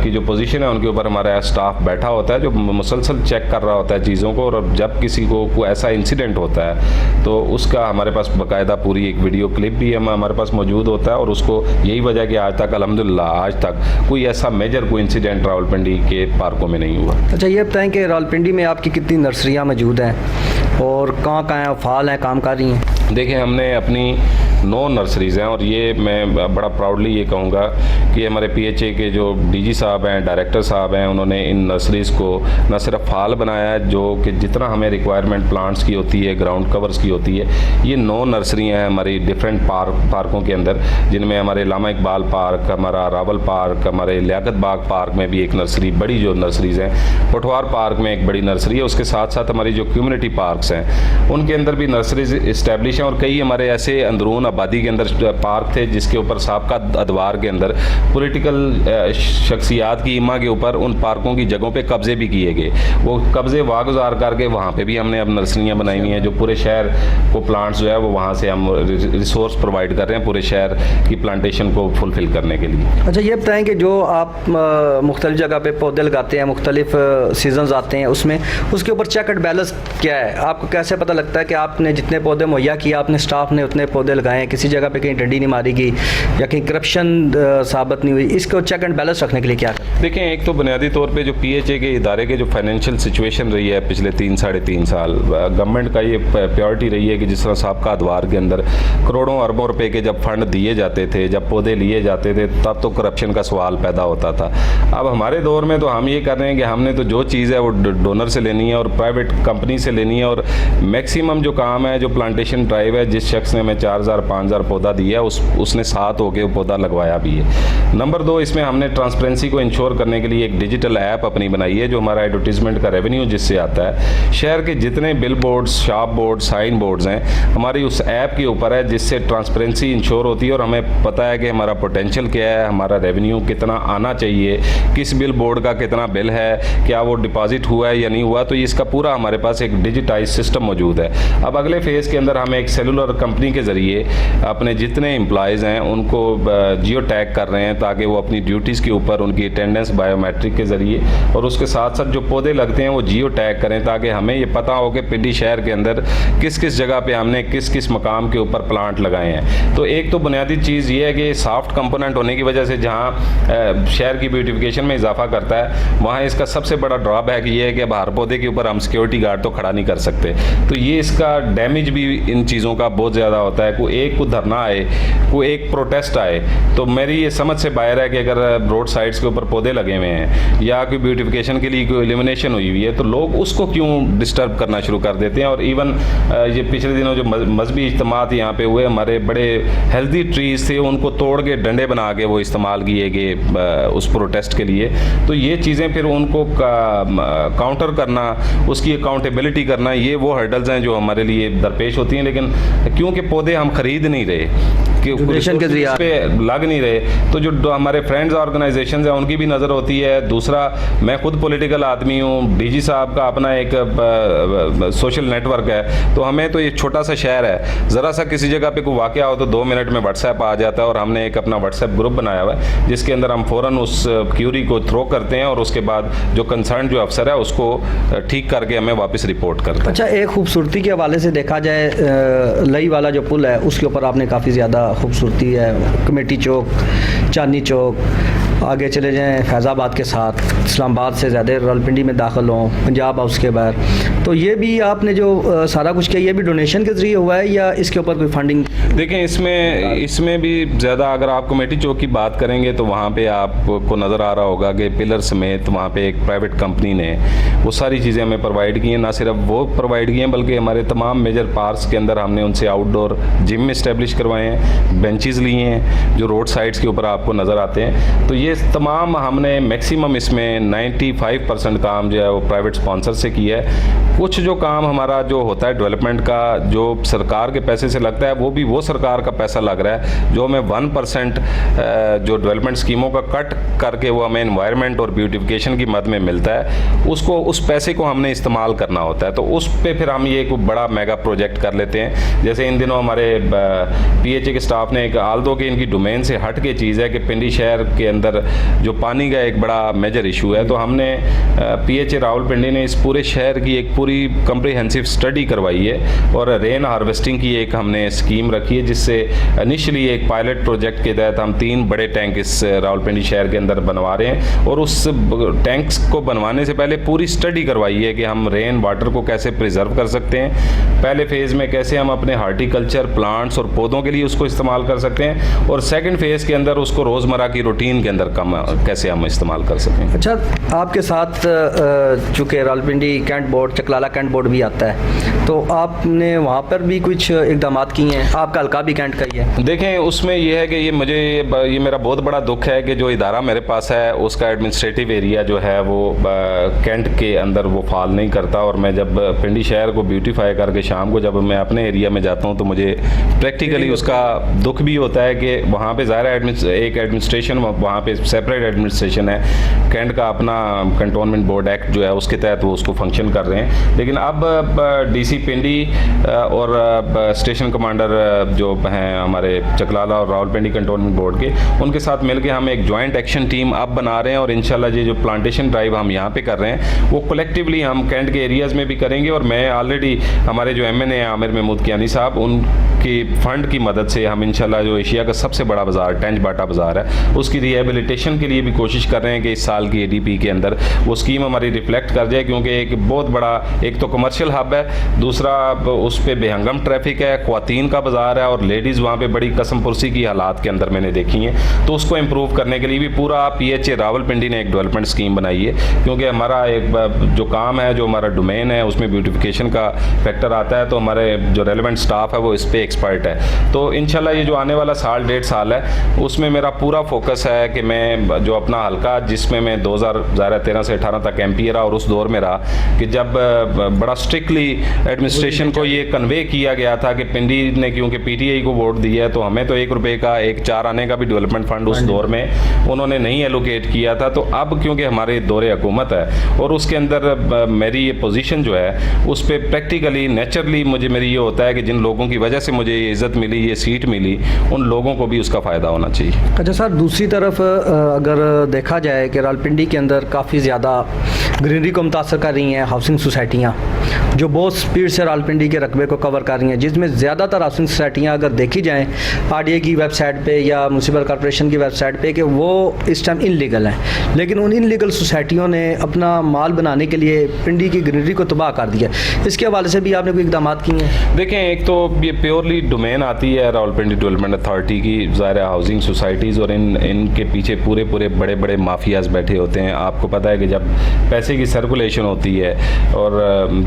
की जो पोजीशन है उनके ऊपर हमारा स्टाफ बैठा होता है जो मुसलसल चेक कर रहा होता है चीज़ों को, और जब किसी को कोई ऐसा इंसिडेंट होता है तो उसका हमारे पास बाकायदा पूरी एक वीडियो क्लिप भी हमारे पास मौजूद होता है। और उसको यही वजह कि आज तक अल्हम्दुलिल्लाह आज तक कोई ऐसा मेजर कोई इंसिडेंट रावलपिंडी के पार्कों में नहीं हुआ। अच्छा, ये बताएं कि रावलपिंडी में आपकी कितनी नर्सरियाँ मौजूद हैं और कहाँ फाल हैं, काम कर रही हैं? देखिए, हमने अपनी 9 नर्सरीज़ हैं और ये मैं बड़ा प्राउडली ये कहूँगा कि हमारे PHA के जो DG साहब हैं, डायरेक्टर साहब हैं, उन्होंने इन नर्सरीज़ को न सिर्फ फाल बनाया है जो कि जितना हमें रिक्वायरमेंट प्लांट्स की होती है, ग्राउंड कवर्स की होती है, ये 9 नर्सरियाँ हैं हमारी डिफरेंट पार्कों के अंदर, जिनमें हमारे लामा इकबाल पार्क, हमारा रावल पार्क, हमारे लियाकत बाग पार्क में भी एक नर्सरी, बड़ी जो नर्सरीज़ हैं, पटवार पार्क में एक बड़ी नर्सरी है, उसके साथ साथ हमारी जो कम्युनिटी पार्क्स हैं उनके अंदर भी नर्सरीज इस्टेब्लिश हैं। और कई हमारे ऐसे अंदरून आबादी के अंदर पार्क थे जिसके ऊपर साबका अदवार के अंदर पॉलिटिकल शख्सियात की इमा के ऊपर उन पार्कों की जगहों पे कब्जे भी किए गए। वो कब्जे वागुजार करके वहाँ पे भी हमने अब नर्सरियाँ बनाई हुई हैं, जो पूरे शहर को प्लांट्स जो है वो वहाँ से हम रिसोर्स प्रोवाइड कर रहे हैं पूरे शहर की प्लांटेशन को फुलफ़िल करने के लिए। अच्छा, ये बताएं कि जो आप मुख्तलिफ जगह पे पौधे लगाते हैं, मुख्तलिफ सीजन्स आते हैं, उसमें उसके ऊपर चेक एंड बैलेंस क्या है? आपको कैसे पता लगता है कि आपने जितने पौधे मुहैया किया, आपने स्टाफ ने उतने पौधे लगाए हैं, किसी जगह पे कहीं डंडी नहीं मारी गई या कहीं करप्शन साबित नहीं हुई? इसको चेक एंड बैलेंस रखने के लिए क्या करें? देखें, एक तो बुनियादी तौर पे जो PHA के इदारे के जो फाइनेंशियल सिचुएशन रही है पिछले 3-3.5 साल, गवर्नमेंट का ये प्रायोरिटी रही है कि जिस तरह साबका अदवार के अंदर करोड़ों अरबों रुपए के जब फंड दिए जाते थे, जब पौधे लिए जाते थे, तब तो करप्शन का सवाल पैदा होता था। अब हमारे दौर में तो हम ये कर रहे हैं कि हमने तो जो चीज़ है वो डोनर से लेनी है और प्राइवेट कंपनी से लेनी है, और मैक्सिमम जो काम है, जो प्लांटेशन ड्राइव है, जिस शख्स ने हमें 4000-5000 पौधा दिया उसने साथ होकर वो पौधा लगवाया भी है। नंबर 2, इसमें हमने ट्रांसपेरेंसी को इंश्योर करने के लिए एक डिजिटल ऐप अपनी बनाई है जो हमारा एडवर्टीजमेंट का रेवेन्यू जिससे आता है। शहर के जितने बिल बोर्ड्स, शाप बोर्ड्स, साइन बोर्ड्स हैं, हमारी उस ऐप के ऊपर है, जिससे ट्रांसपेरेंसी इंश्योर होती है और हमें पता है कि हमारा पोटेंशियल क्या है, हमारा रेवेन्यू कितना आना चाहिए, किस बिल बोर्ड का कितना बिल है, क्या वो डिपॉजिट हुआ है या नहीं हुआ। तो इसका पूरा हमारे पास एक डिजिटाइज सिस्टम मौजूद है। अब अगले फेज़ के अंदर हम एक सेलुलर कंपनी के ज़रिए अपने जितने एम्प्लॉयज़ हैं उनको जियो टैग कर रहे हैं, ताकि वो अपनी ड्यूटीज़ के ऊपर उनकी अटेंडेंस बायोमेट्रिक के ज़रिए और उसके साथ साथ जो पौधे लगते हैं वो जियो टैग करें, ताकि हमें ये पता हो कि पिंडी शहर के अंदर किस किस जगह पे हमने किस किस मकाम के ऊपर प्लांट लगाए हैं। तो एक तो बुनियादी चीज़ ये है कि सॉफ्ट कंपोनेंट होने की वजह से जहाँ शहर की ब्यूटिफिकेशन में इजाफा करता है, वहाँ इसका सबसे बड़ा ड्रॉबैक ये है कि अब हर पौधे के ऊपर हम सिक्योरिटी गार्ड तो खड़ा नहीं कर सकते। तो ये इसका डैमेज भी इन चीज़ों का बहुत ज़्यादा होता है। कोई धरना आए, कोई एक प्रोटेस्ट आए, तो मेरी ये समझ से बाहर है कि अगर रोड साइड्स के ऊपर पौधे लगे हुए हैं या कोई ब्यूटिफिकेशन के लिए कोई एलिमिनेशन हुई हुई है, तो लोग उसको क्यों डिस्टर्ब करना शुरू कर देते हैं। और इवन ये पिछले दिनों जो मजहबी इज्तिमात यहाँ पे हुए, हमारे बड़े हेल्दी ट्रीज थे, उनको तोड़ के डंडे बना के वो इस्तेमाल किए गए उस प्रोटेस्ट के लिए। तो ये चीज़ें फिर उनको काउंटर करना, उसकी अकाउंटेबिलिटी करना, ये वो हर्डल्स हैं जो हमारे लिए दरपेश होती हैं। लेकिन क्योंकि पौधे हम खरीद नहीं रहे, डोनेशन के जरिए पे लग नहीं रहे, तो जो हमारे फ्रेंड्स ऑर्गेनाइजेशन हैं उनकी भी नज़र होती है। दूसरा, मैं खुद पॉलिटिकल आदमी हूँ, DG साहब का अपना एक सोशल नेटवर्क है, तो हमें तो ये छोटा सा शहर है, ज़रा सा किसी जगह पे कोई वाक़या हो तो 2 मिनट में व्हाट्सएप आ जाता है, और हमने एक अपना व्हाट्सएप ग्रुप बनाया हुआ है जिसके अंदर हम फ़ौरन उस क्यूरी को थ्रो करते हैं और उसके बाद जो कंसर्न जो अफसर है उसको ठीक करके हमें वापस रिपोर्ट करते हैं। अच्छा, एक खूबसूरती के हवाले से देखा जाए, लई वाला जो पुल है उसके ऊपर आपने काफ़ी ज़्यादा खूबसूरती है, कमेटी चौक, चांदनी चौक, आगे चले जाएं फैज़ाबाद के साथ, इस्लामाबाद से ज़्यादा रावलपिंडी में दाखिल हों, पंजाब हाउस के बाहर, तो ये भी आपने जो सारा कुछ किया, ये भी डोनेशन के ज़रिए हुआ है या इसके ऊपर कोई फंडिंग? देखें, इसमें भी ज़्यादा अगर आप कमेटी चौक की बात करेंगे तो वहाँ पे आपको नज़र आ रहा होगा कि पिलर समेत वहाँ पे एक प्राइवेट कंपनी ने वो सारी चीज़ें हमें प्रोवाइड की हैं। ना सिर्फ वो प्रोवाइड की हैं बल्कि हमारे तमाम मेजर पार्क्स के अंदर हमने उनसे आउटडोर जिम इस्टेब्लिश करवाए हैं, बेंचेस लिए हैं जो रोड साइड्स के ऊपर आपको नज़र आते हैं। तो ये तमाम हमने मैक्सिमम इसमें 95% काम जो है वो प्राइवेट स्पॉन्सर से किया है। कुछ जो काम हमारा जो होता है डेवलपमेंट का, जो सरकार के पैसे से लगता है, वो भी वो सरकार का पैसा लग रहा है जो हमें 1% जो डेवलपमेंट स्कीमों का कट करके वो हमें एनवायरनमेंट और ब्यूटिफिकेशन की मद में मिलता है, उसको उस पैसे को हमने इस्तेमाल करना होता है। तो उस पे फिर हम ये एक बड़ा मेगा प्रोजेक्ट कर लेते हैं। जैसे इन दिनों हमारे PHA के स्टाफ ने एक, आल्दो कि इनकी डोमेन से हट के चीज़ है कि पिंडी शहर के अंदर अंदर जो पानी का एक बड़ा मेजर इशू है, तो हमने PHA रावलपिंडी ने इस पूरे शहर की एक पूरी कम्प्रीहेंसिव स्टडी करवाई है और रेन हार्वेस्टिंग की एक हमने स्कीम रखी है, जिससे इनिशियली एक पायलट प्रोजेक्ट के तहत हम 3 बड़े टैंक इस रावलपिंडी शहर के अंदर बनवा रहे हैं और उस टैंक्स को बनवाने से पहले पूरी स्टडी करवाई है कि हम रेन वाटर को कैसे प्रिजर्व कर सकते हैं, पहले फेज़ में कैसे हम अपने हार्टिकल्चर प्लांट्स और पौधों के लिए उसको इस्तेमाल कर सकते हैं और सेकंड फेज़ के अंदर उसको रोज़मर्रा की रूटीन के अंदर कैसे हम इस्तेमाल कर सकें। अच्छा, आपके साथ चूँकि Rawalpindi cantt board, Chaklala cantt board भी आता है, तो आपने वहाँ पर भी कुछ इकदाम किए हैं? आपका हल्का भी कैंट का ही है। देखें, उसमें यह है कि ये मेरा बहुत बड़ा दुख है कि जो इदारा मेरे पास है उसका एडमिनिस्ट्रेटिव एरिया जो है वो कैंट के अंदर वो फॉल नहीं करता, और मैं जब पिंडी शहर को ब्यूटीफाई करके शाम को जब मैं अपने एरिया में जाता हूँ तो मुझे प्रैक्टिकली उसका दुख भी होता है कि वहाँ पे ज़ाहिर एक एडमिनिस्ट्रेशन, वहाँ पे सेपरेट एडमिनिस्ट्रेशन है, कैंट का अपना कंटोनमेंट बोर्ड एक्ट जो है उसके तहत वो उसको फंक्शन कर रहे हैं, लेकिन अब DC पिंडी और स्टेशन कमांडर जो हैं हमारे चकलाला और रावलपिंडी कंटोनमेंट बोर्ड के, उनके साथ मिलकर हम एक जॉइंट एक्शन टीम अब बना रहे हैं और इंशाल्लाह ये जो प्लांटेशन ड्राइव हम यहाँ पे कर रहे हैं वो कलेक्टिवली हम कैंट के एरियाज़ में भी करेंगे। और मैं ऑलरेडी हमारे जो MNA हैं आमिर महमूद कियानी साहब, उनकी फ़ंड की मदद से हम इंशाल्लाह जो एशिया का सबसे बड़ा बाज़ार टेंज बाटा बाज़ार है उसकी रिहेबिलिटेशन के लिए भी कोशिश कर रहे हैं कि इस साल की ADP के अंदर वो स्कीम हमारी रिफ्लेक्ट कर जाए, क्योंकि एक बहुत बड़ा, एक तो कमर्शियल हब है, दूसरा उस पर बेहंगम ट्रैफिक है, ख्वातीन का बाज़ार है और लेडीज़ वहाँ पर बड़ी कसम पुरसी की हालात के अंदर मैंने देखी हैं। तो उसको इम्प्रूव करने के लिए भी पूरा PHA रावलपिंडी ने एक डेवलपमेंट स्कीम बनाई है, क्योंकि हमारा एक जो काम है, जो हमारा डोमेन है, उसमें ब्यूटिफिकेशन का फैक्टर आता है, तो हमारे जो रेलेवेंट स्टाफ है वो इस पे एक्सपर्ट है। तो इंशाल्लाह ये जो आने वाला साल 1.5 साल है उसमें मेरा पूरा फोकस है कि मैं जो अपना हल्का, जिसमें मैं 2013 से 18 तक MP रहा और उस दौर में रहा कि जब बड़ा स्ट्रिक्टली एडमिनिस्ट्रेशन को ये कन्वे किया गया था कि पिंडी ने क्योंकि PTI को वोट दिया है तो हमें तो 1 रुपये का 1 4 आने का भी डेवलपमेंट फंड उस दौर में उन्होंने नहीं एलोकेट किया था। तो अब क्योंकि हमारे दौरे हुकूमत है और उसके अंदर मेरी ये पोजीशन जो है उस पर प्रैक्टिकली नेचुरली मेरी ये होता है कि जिन लोगों की वजह से मुझे ये इज़्ज़त मिली, ये सीट मिली, उन लोगों को भी उसका फ़ायदा होना चाहिए। अच्छा सर, दूसरी तरफ अगर देखा जाए कि रावलपिंडी के अंदर काफ़ी ज़्यादा ग्रीनरी को मुतासर कर रही हैं हाउसिंग सोसाइटियाँ जो बहुत स्पीड से रावलपिंडी के रकबे को कवर कर रही हैं, जिसमें ज़्यादातर हाउसिंग सोसाइटियाँ अगर देखी जाएँ RDA की वेबसाइट पे या म्यूनसिपल कॉर्पोरेशन की वेबसाइट पे कि वो इस टाइम इनलीगल हैं, लेकिन उन इनलीगल सोसाइटियों ने अपना माल बनाने के लिए पिंडी की ग्रीनरी को तबाह कर दिया। इसके हवाले से भी आपने कोई इकदाम किए हैं? देखें, एक तो ये प्योरली डोमेन आती है रावलपिंडी डेवलपमेंट अथॉरिटी की, ज़ाहिर हाउसिंग सोसाइटीज़, और इनके पीछे पूरे बड़े बड़े माफियाज़ बैठे होते हैं। आपको पता है कि जब पैसे की सर्कुलेशन होती है और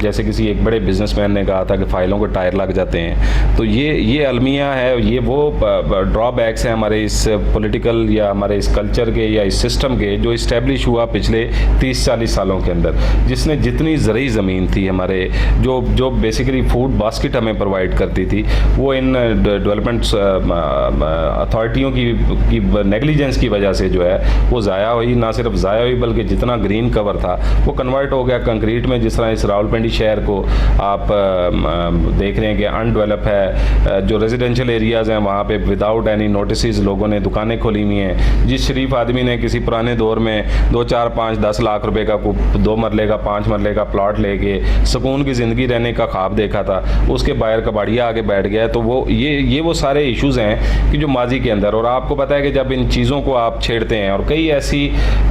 जैसे किसी एक बड़े बिजनेसमैन ने कहा था कि फ़ाइलों को टायर लग जाते हैं, तो ये अलमिया है, ये वो ड्रॉबैक्स हैं हमारे इस पॉलिटिकल या हमारे इस कल्चर के या इस सिस्टम के जो इस्टेब्लिश हुआ पिछले 30-40 सालों के अंदर, जिसने जितनी ज़रई ज़मीन थी हमारे जो बेसिकली फूड बास्केट हमें प्रोवाइड करती थी, वो इन डेवलपमेंट अथॉरिटियों की नेग्लिजेंस की वजह से जो है वो ज़ाया हुई। ना सिर्फ ज़ाया हुई बल्कि जितना ग्रीन कवर था वो कन्वर्ट हो गया कंक्रीट में। जिस तरह इस रावलपिंडी शहर को आप देख रहे हैं कि अनडेवलप है, जो रेजिडेंशियल एरियाज़ हैं वहाँ पे विदाउट एनी नोटिस लोगों ने दुकानें खोली हुई हैं। जिस शरीफ आदमी ने किसी पुराने दौर में 2, 4, 5, 10 लाख रुपए का 2 मरले का 5 मरले का प्लॉट लेके सुकून की ज़िंदगी रहने का ख्वाब देखा था, उसके बाहर कबाड़िया आगे बैठ गया। तो वो ये वो सारे इश्यूज़ हैं कि जो माजी के अंदर, और आपको पता है कि जब इन चीज़ों को आप छेड़ते हैं, और कई ऐसी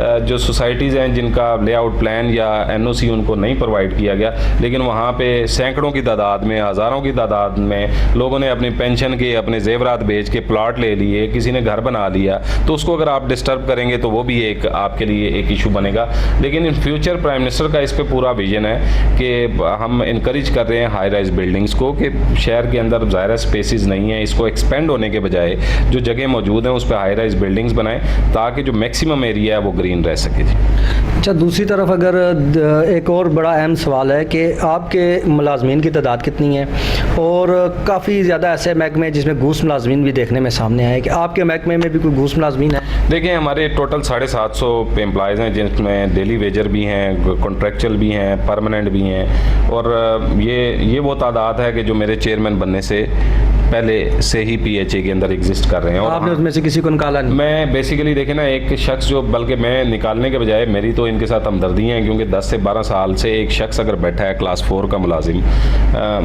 जो सोसाइटीज़ हैं जिनका लेआउट प्लान या NOC उनको नहीं प्रोवाइड किया गया, लेकिन वहाँ पे सैकड़ों की तादाद में, हज़ारों की तादाद में लोगों ने अपनी पेंशन के, अपने जेवरात बेच के प्लॉट ले लिए, किसी ने घर बना लिया। तो उसको अगर आप डिस्टर्ब करेंगे तो वो भी एक आपके लिए एक इशू बनेगा। लेकिन इन फ्यूचर प्राइम मिनिस्टर का इस पर पूरा विजन है कि हम इनकरेज कर रहे हैं हाई राइज बिल्डिंग्स को, कि शहर के अंदर ज़ाहिर स्पेसिस नहीं है, इसको एक्सपेंड होने के बजाय जो जगह मौजूद हैं उस पर हाई राइज बिल्डिंग्स बनाएं ताकि जो मैक्सिमम एरिया है वो ग्रीन रह सके। अच्छा, दूसरी तरफ अगर एक और बड़ा अहम सवाल है कि आपके मुलाजमीन की तादाद कितनी है, और काफ़ी ज़्यादा ऐसे महकमे जिसमें घूस मुलाजमीन भी देखने में सामने आए कि आपके महकमे में भी कोई घूस मुलाजमीन है? देखिए, हमारे टोटल 750 एम्प्लॉयज़ हैं, जिसमें डेली वेजर भी हैं, कॉन्ट्रैक्चुअल भी हैं, परमानेंट भी हैं, और ये वो तादाद है कि जो मेरे चेयरमैन बनने से पहले से ही पीएचए के अंदर एग्जिस्ट कर रहे हैं। और आपने उसमें से किसी को निकाला नहीं? मैं बेसिकली देखे ना, एक शख्स जो, बल्कि मैं निकालने के बजाय मेरी तो इनके साथ हमदर्दियाँ हैं, क्योंकि 10 से 12 साल से एक शख्स अगर बैठा है क्लास 4 का मुलाजिम,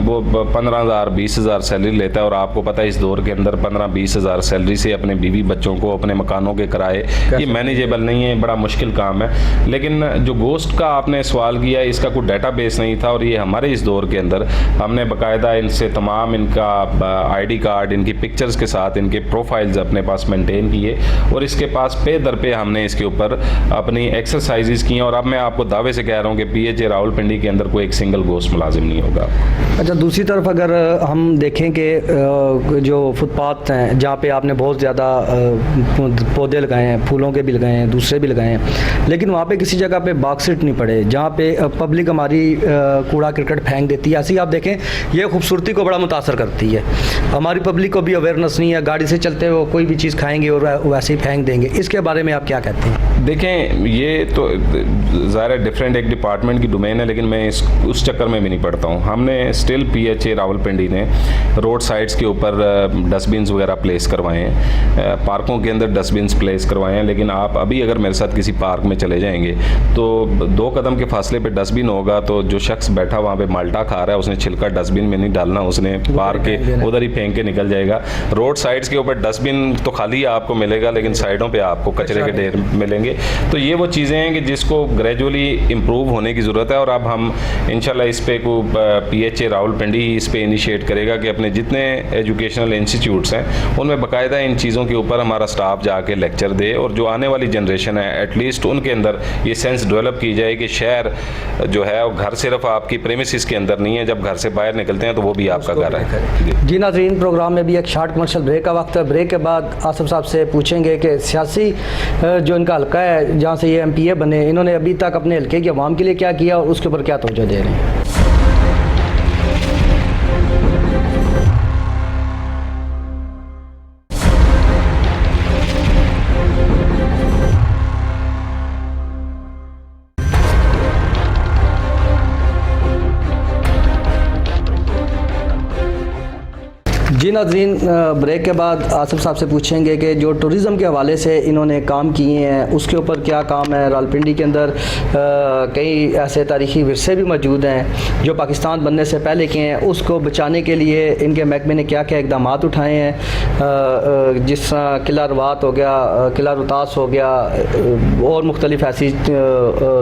वो 15,000 20,000 सैलरी लेता है, और आपको पता है इस दौर के अंदर 15-20 हज़ार सैलरी से अपने बीवी बच्चों को, अपने मकानों के किराए, ये मैनेजेबल नहीं है, बड़ा मुश्किल काम है। लेकिन जो गोश्त का आपने सवाल किया है, इसका कोई डाटा बेस नहीं था, और ये हमारे इस दौर के अंदर हमने बाकायदा इनसे तमाम इनका आईडी कार्ड, इनकी पिक्चर्स के साथ इनके प्रोफाइल्स अपने पास मेंटेन किए, और इसके पास पे दर पे हमने इसके ऊपर अपनी एक्सरसाइजेस की हैं। और अब मैं आपको दावे से कह रहा हूँ कि पीएचए रावलपिंडी के अंदर कोई एक सिंगल गोश्त मुलाजिम नहीं होगा। अच्छा, दूसरी तरफ अगर हम देखें कि जो फुटपाथ हैं जहाँ पे आपने बहुत ज़्यादा पौधे लगाए हैं, फूलों के भी लगाए हैं, दूसरे भी लगाए हैं, लेकिन वहाँ पे किसी जगह पे बॉक्सेट नहीं पड़े जहाँ पे पब्लिक हमारी कूड़ा करकट फेंक देती है। ऐसे ही आप देखें, ये खूबसूरती को बड़ा मुतासर करती है। हमारी पब्लिक को भी अवेयरनेस नहीं है, गाड़ी से चलते हुए कोई भी चीज़ खाएंगे और वैसे ही फेंक देंगे। इसके बारे में आप क्या कहते हैं? देखें, ये तो ज़ाहिर डिफरेंट एक डिपार्टमेंट की डोमेन है, लेकिन मैं उस चक्कर में भी नहीं पड़ता हूँ। हमने स्टिल पीएचए रावलपिंडी ने रोड साइड्स के ऊपर डस्टबिन्स वगैरह प्लेस करवाए हैं, पार्कों के अंदर डस्टबिन्स प्लेस करवाए हैं। लेकिन आप अभी अगर मेरे साथ किसी पार्क में चले जाएंगे तो 2 कदम के फासले पे डस्टबिन होगा, तो जो शख्स बैठा वहाँ पे माल्टा खा रहा है, उसने छिलका डस्टबिन में नहीं डालना, उसने पार्क के उधर ही फेंक के निकल जाएगा। रोड साइड्स के ऊपर डस्टबिन तो खाली आपको मिलेगा, लेकिन साइडों पे आपको कचरे के ढेर मिलेंगे। तो ये वो चीज़ें हैं कि जिसको ग्रेजुअली इम्प्रूव होने की ज़रूरत है, और अब हम इंशाल्लाह इस पे को पीएचए रावलपिंडी इस पे इनिशिएट करेगा कि अपने जितने एजुकेशनल इंस्टीट्यूट्स हैं उनमें बाकायदा इन चीज़ों के ऊपर हमारा स्टाफ जाके लेक्चर दे, और जो आने वाली जनरेशन है एटलीस्ट उनके अंदर ये सेंस डेवलप की जाए कि शहर जो है वो घर सिर्फ आपकी प्रेमिसेस के अंदर नहीं है, जब घर से बाहर निकलते हैं तो वो भी आपका घर है। जी नाज़रीन, प्रोग्राम में भी एक शॉर्ट कमर्शियल ब्रेक का वक्त है। ब्रेक के बाद आसिफ साहब से पूछेंगे कि सियासी जो इनका हल्का है जहाँ से ये एमपीए बने, इन्होंने अभी तक अपने हल्के की आवाम के लिए क्या किया और उसके ऊपर क्या तवज्जो दे रहे हैं। जी नाज़रीन, ब्रेक के बाद आसिफ साहब से पूछेंगे कि जो टूरिज़म के हवाले से इन्होंने काम किए हैं उसके ऊपर क्या काम है। रावलपिंडी के अंदर कई ऐसे तारीख़ी विरसे भी मौजूद हैं जो पाकिस्तान बनने से पहले के हैं, उसको बचाने के लिए इनके महकमे ने क्या क्या इक़दाम उठाए हैं। जिस तरह किला रवात हो गया, किला रोहतास हो गया, और मुख्तलिफ ऐसी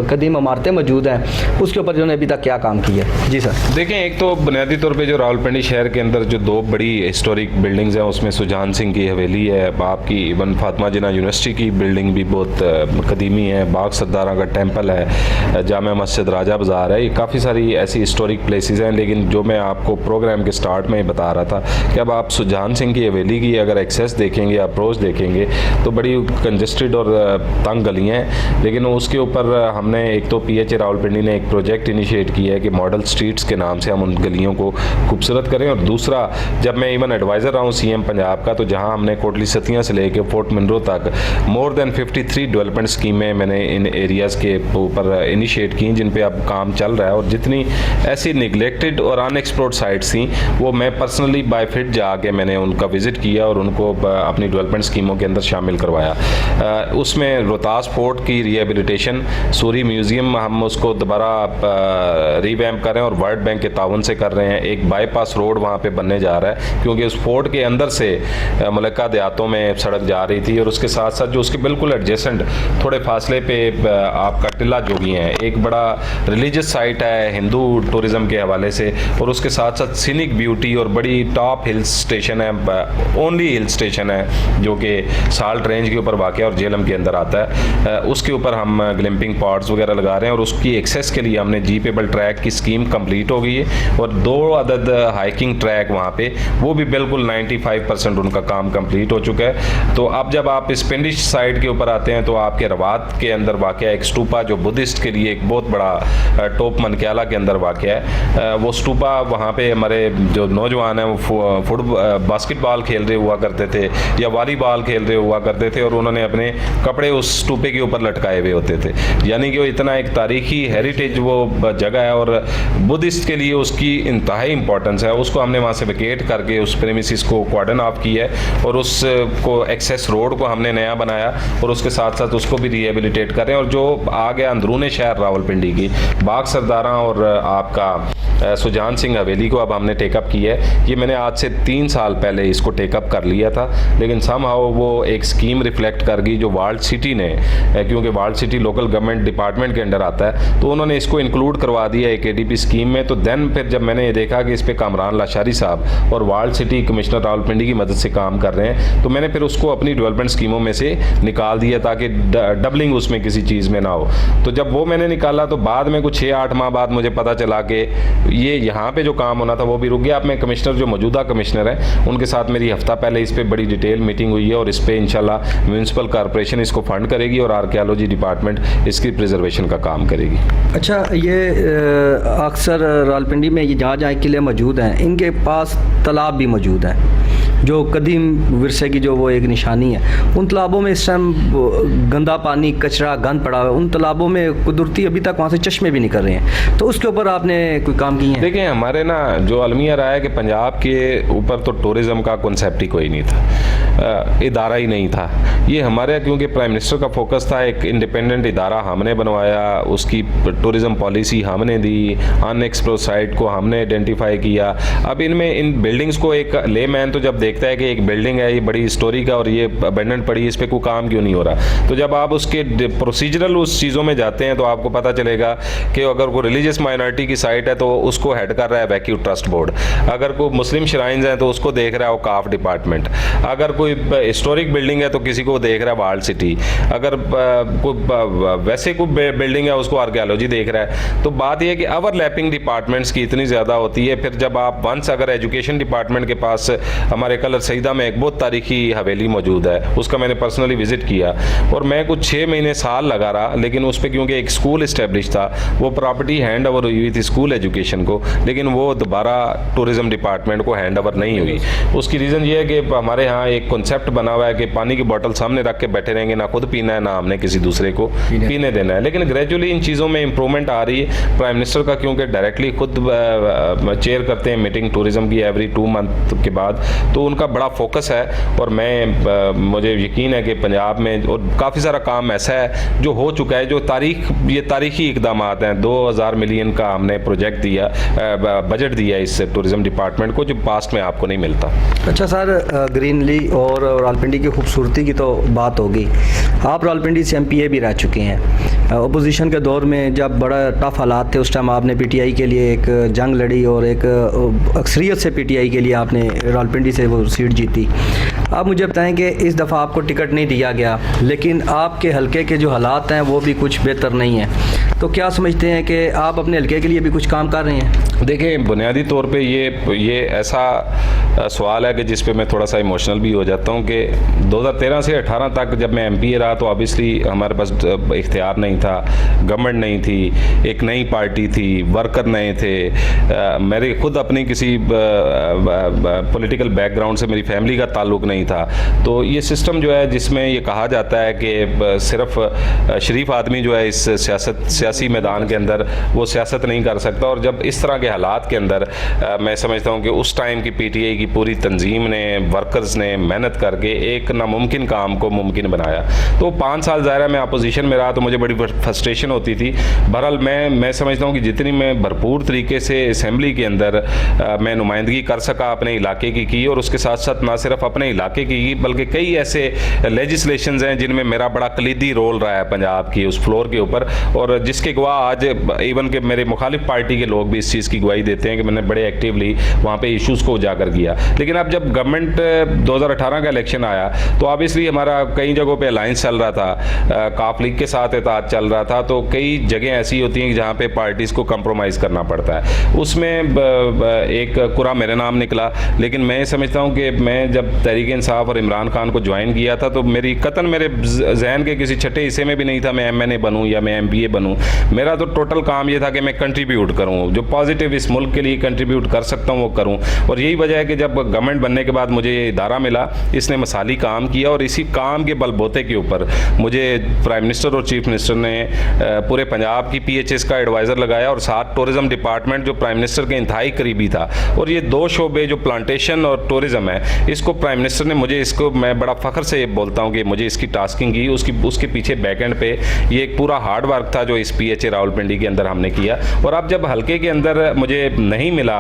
कदीम इमारतें मौजूद हैं, उसके ऊपर इन्होंने अभी तक क्या काम किया। जी सर। देखें, एक तो बुनियादी तौर पे जो रावलपिंडी शहर के अंदर जो 2 बड़ी हिस्टोरिक बिल्डिंग्स हैं, उसमें सुजान सिंह की हवेली है, आपकी इवन फातिमा जिन्ना यूनिवर्सिटी की बिल्डिंग भी बहुत कदीमी है, बाग सरदारा का टेंपल है, जामा मस्जिद राजा बाज़ार है, ये काफ़ी सारी ऐसी हिस्टोरिक प्लेसेस हैं। लेकिन जो मैं आपको प्रोग्राम के स्टार्ट में ही बता रहा था कि अब आप सुजान सिंह की हवेली की अगर एक्सेस देखेंगे, अप्रोच देखेंगे, तो बड़ी कंजस्टेड और तंग गलियाँ हैं। लेकिन उसके ऊपर हमने एक तो पीएचए रावलपिंडी ने एक प्रोजेक्ट इनिशिएट किया है कि मॉडल स्ट्रीट्स के नाम से हम उन गलियों को खूबसूरत करें। और दूसरा, जब मैं इवन एडवाइज़र रहा हूँ सीएम पंजाब का, तो जहाँ हमने कोटली सतियाँ से लेकर फोर्ट मिनरो तक मोर देन 53 डेवलपमेंट स्कीमें मैंने इन एरियाज़ के ऊपर इनिशिएट की, जिन पे अब काम चल रहा है। और जितनी ऐसी निगलेक्टेड और अनएक्सप्लोर्ड साइट्स थी, वो मैं पर्सनली बाय फिट जाके मैंने उनका विज़िट किया और उनको अपनी डेवलपमेंट स्कीमों के अंदर शामिल करवाया। उसमें रोहतास फोर्ट की रिहेबिलिटेशन, सूरी म्यूज़ियम हम उसको दोबारा रीवैम्प कर रहे हैं और वर्ल्ड बैंक के ताउन से कर रहे हैं। एक बाईपास रोड वहाँ पे बनने जा रहा है, क्योंकि उस फोर्ट के अंदर से मलक्का देहातों में सड़क जा रही थी, और उसके साथ साथ जो उसके बिल्कुल एडजेसेंट थोड़े फासले पे आपका टिल्ला जोगी है, एक बड़ा रिलीजियस साइट है हिंदू टूरिज़म के हवाले से, और उसके साथ साथ सीनिक ब्यूटी और बड़ी टॉप हिल स्टेशन है, ओनली हिल स्टेशन है जो कि साल्ट रेंज के ऊपर वाक़ और जेलम के अंदर आता है। उसके ऊपर हम ग्लिम्पिंग पॉड्स वगैरह लगा रहे हैं, और उसकी एक्सेस के लिए हमने जीपेबल ट्रैक की स्कीम कंप्लीट हो गई है, और 2 अदद हाइकिंग ट्रैक वहाँ पे वो वो भी बिल्कुल 95% उनका काम कंप्लीट हो चुका है। तो अब जब आप इस पिंडी साइड के ऊपर आते हैं तो आपके रवात के अंदर वाक़ एक स्टूपा जो बुद्धिस्ट के लिए एक बहुत बड़ा टॉप मनक्याला के अंदर वाक़ है। वो स्टूपा वहाँ पे हमारे जो नौजवान हैं वो बास्केटबॉल खेल रहे हुआ करते थे या वॉलीबॉल खेल रहे हुआ करते थे और उन्होंने अपने कपड़े उस स्टूपे के ऊपर लटकाए हुए होते थे। यानी कि वो इतना एक तारीखी हेरिटेज वो जगह है और बुद्धिस्ट के लिए उसकी इंतहाई इंपॉर्टेंस है। उसको हमने वहाँ से वेकेट करके उस प्रेमिसिस को कॉर्डन ऑफ किया है और उसको एक्सेस रोड को हमने नया बनाया और उसके साथ साथ उसको भी रिहेबिलिटेट करें। और जो आ गया अंदरूनी शहर रावलपिंडी की बाग सरदारा और आपका सुजान सिंह हवेली को अब हमने टेकअप किया है। ये मैंने आज से 3 साल पहले इसको टेकअप कर लिया था, लेकिन समहाउ वो एक स्कीम रिफ्लेक्ट कर गई जो वर्ल्ड सिटी ने, क्योंकि world city local government department के अंडर आता है, तो उन्होंने इसको इंक्लूड करवा दिया एक ADP स्कीम में। तो देन फिर जब मैंने ये देखा कि इस पर कामरान लाशारी साहब और वर्ल्ड सिटी कमिश्नर रावलपिंडी की मदद से काम कर रहे हैं, तो मैंने फिर उसको अपनी डेवलपमेंट स्कीमों में से निकाल दिया ताकि डबलिंग उसमें किसी चीज़ में ना हो। तो जब वो मैंने निकाला तो बाद में कुछ 6-8 माह बाद मुझे पता चला कि ये यहाँ पे जो काम होना था वो भी रुक गया। अब मैं कमिश्नर जो मौजूदा कमिश्नर हैं उनके साथ मेरी हफ्ता पहले इस पर बड़ी डिटेल मीटिंग हुई है और इस पर इंशाल्लाह म्यूनसिपल कॉर्पोरेशन इसको फंड करेगी और आर्कियोलॉजी डिपार्टमेंट इसकी प्रिजर्वेशन का काम करेगी। अच्छा, ये अक्सर रावलपिंडी में ये जहाँ किले मौजूद हैं इनके पास तालाब भी मौजूद है जो कदीम विरसे की जो वो एक निशानी है। उन तालाबों में इस टाइम गंदा पानी, कचरा, गंद पड़ा हुआ है। उन तालाबों में कुदरती अभी तक वहाँ से चश्मे भी निकल रहे हैं, तो उसके ऊपर आपने कोई काम किए हैं? देखिए, हमारे ना जो अलमिया रहा है कि पंजाब के ऊपर तो टूरिज़्म का कॉन्सेप्ट ही कोई नहीं था, इदारा ही नहीं था। ये हमारे क्योंकि प्राइम मिनिस्टर का फोकस था, एक इंडिपेंडेंट इदारा हमने बनवाया, उसकी टूरिज़म पॉलिसी हमने दी, अनएक्सप्लोर्ड साइट को हमने आइडेंटिफाई किया। अब इनमें इन बिल्डिंग्स को एक लेमैन तो जब देखता है कि एक बिल्डिंग है ये बड़ी हिस्टोरिक है और ये अबेंडन पड़ी है, इस पर कोई काम क्यों नहीं हो रहा, तो जब आप उसके प्रोसीजरल उस चीज़ों में जाते हैं तो आपको पता चलेगा कि अगर कोई रिलीजियस माइनॉरिटी की साइट है तो उसको हेड कर रहा है वैक्यू ट्रस्ट बोर्ड, अगर कोई मुस्लिम श्राइन्स हैं तो उसको देख रहा है वकाफ डिपार्टमेंट, अगर कोई हिस्टोरिक बिल्डिंग है तो किसी को देख रहा है वर्ल्ड सिटी, अगर कोई वैसे कोई बिल्डिंग है उसको आर्कियोलॉजी देख रहा है। तो बात यह है कि ओवरलैपिंग डिपार्टमेंट्स की इतनी ज़्यादा होती है। फिर जब आप वंस अगर एजुकेशन डिपार्टमेंट के पास हमारे कलर सईदा में एक बहुत तारीखी हवेली मौजूद है, उसका मैंने पर्सनली विजिट किया और मैं कुछ 6 महीने साल लगा रहा, लेकिन उस पर क्योंकि एक स्कूल इस्टेब्लिश था, वो प्रॉपर्टी हैंड ओवर हुई थी स्कूल एजुकेशन को, लेकिन वो दोबारा टूरिज़म डिपार्टमेंट को हैंड ओवर नहीं हुई। उसकी रीज़न ये है कि हमारे यहाँ एक कॉन्सेप्ट बना हुआ है कि पानी की बोतल सामने रख के बैठे रहेंगे, ना खुद पीना है ना हमने किसी दूसरे को पीने देना है। लेकिन ग्रेजुअली इन चीज़ों में इंप्रूवमेंट आ रही है। प्राइम मिनिस्टर का क्योंकि डायरेक्टली खुद चेयर करते हैं मीटिंग टूरिज़म की एवरी 2 मंथ के बाद, तो उनका बड़ा फोकस है और मुझे यकीन है कि पंजाब में और काफ़ी सारा काम ऐसा है जो हो चुका है, जो तारीखी इकदाम हैं। 2000 मिलियन का हमने प्रोजेक्ट दिया, बजट दिया इस टूरिज़म डिपार्टमेंट को, जो पास्ट में आपको नहीं मिलता। अच्छा सर, ग्रीनरी और रावलपिंडी की खूबसूरती की तो बात होगी। आप रावलपिंडी से MPA भी रह चुके हैं। अपोजिशन के दौर में जब बड़ा टफ हालात थे उस टाइम आपने PTI के लिए एक जंग लड़ी और एक अक्सरियत से PTI के लिए आपने रावलपिंडी से वो सीट जीती। आप मुझे बताएं कि इस दफ़ा आपको टिकट नहीं दिया गया, लेकिन आपके हलके के जो हालात हैं वो भी कुछ बेहतर नहीं हैं, तो क्या समझते हैं कि आप अपने हलके के लिए भी कुछ काम कर रहे हैं? देखिए, बुनियादी तौर पे ये ऐसा सवाल है कि जिस पे मैं थोड़ा सा इमोशनल भी हो जाता हूँ कि 2013 से 18 तक जब मैं MPA रहा तो ऑब्वियसली हमारे पास इख्तियार नहीं था, गवर्नमेंट नहीं थी, एक नई पार्टी थी, वर्कर नए थे, मेरे खुद अपनी किसी पॉलिटिकल बैकग्राउंड से मेरी फैमिली का ताल्लुक़ नहीं था। तो ये सिस्टम जो है जिसमें ये कहा जाता है कि सिर्फ शरीफ आदमी जो है इस सियासी मैदान के अंदर वो सियासत नहीं कर सकता, और जब इस तरह के हालात के अंदर मैं समझता हूँ कि उस टाइम की PTI की पूरी तंजीम ने, वर्कर्स ने मेहनत करके एक नामुमकिन काम को मुमकिन बनाया। तो 5 साल ज़ाहिर मैं अपोजिशन में रहा तो मुझे बड़ी फ्रस्ट्रेशन होती थी। बहरहाल मैं समझता हूँ कि जितनी मैं भरपूर तरीके से असेंबली के अंदर मैं नुमाइंदगी कर सका अपने इलाके की और उसके साथ साथ ना सिर्फ अपने इलाके की बल्कि कई ऐसे लेजिस्लेशंस हैं जिनमें मेरा बड़ा कलीदी रोल रहा है पंजाब की उस फ्लोर के ऊपर, और जिसके गवाह आज इवन के मेरे मुखालिफ पार्टी के लोग भी इस चीज़ की गवाही देते हैं कि मैंने बड़े एक्टिवली वहाँ पे इश्यूज़ को उजागर किया। किया। लेकिन अब जब गवर्नमेंट 2018 का इलेक्शन आया तो ऑब्वियसली हमारा कई जगहों पे अलायंस चल रहा था, काफ लीग के साथ इत्तेहाद चल रहा था, तो कई जगह ऐसी होती हैं जहाँ पे पार्टीज़ को कंप्रोमाइज़ करना पड़ता है। उसमें एक कुरा मेरे नाम निकला, लेकिन मैं समझता हूँ कि मैं जब तहरीक इंसाफ और इमरान खान को ज्वाइन किया था तो मेरी कतन मेरे जहन के किसी छठे हिस्से में भी नहीं था मैं MNA बनूँ या मैं MPA बनूँ। मेरा तो टोटल काम ये था कि मैं कंट्रीब्यूट करूँ, जो पॉजिटिव इस मुल्क के लिए कंट्रीब्यूट कर सकता हूँ वो करूँ। और यही वजह है कि जब गवर्नमेंट बनने के बाद मुझे ये इदारा मिला, इसने मिसाली काम किया और इसी काम के बलबूते के ऊपर मुझे प्राइम मिनिस्टर और चीफ मिनिस्टर ने पूरे पंजाब की PHS का एडवाइज़र लगाया और साथ टूरिज़म डिपार्टमेंट जो प्राइम मिनिस्टर के इंतहाई करीबी था। और ये दो शोबे जो प्लांटेशन और टूरिज़म है, इसको प्राइम मिनिस्टर ने मुझे, इसको मैं बड़ा फ़ख्र से बोलता हूँ कि मुझे इसकी टास्किंग की, उसके पीछे बैकएंड पे ये एक पूरा हार्ड वर्क था जो इस PHA रावलपिंडी के अंदर हमने किया। और अब जब हल्के के अंदर मुझे नहीं मिला,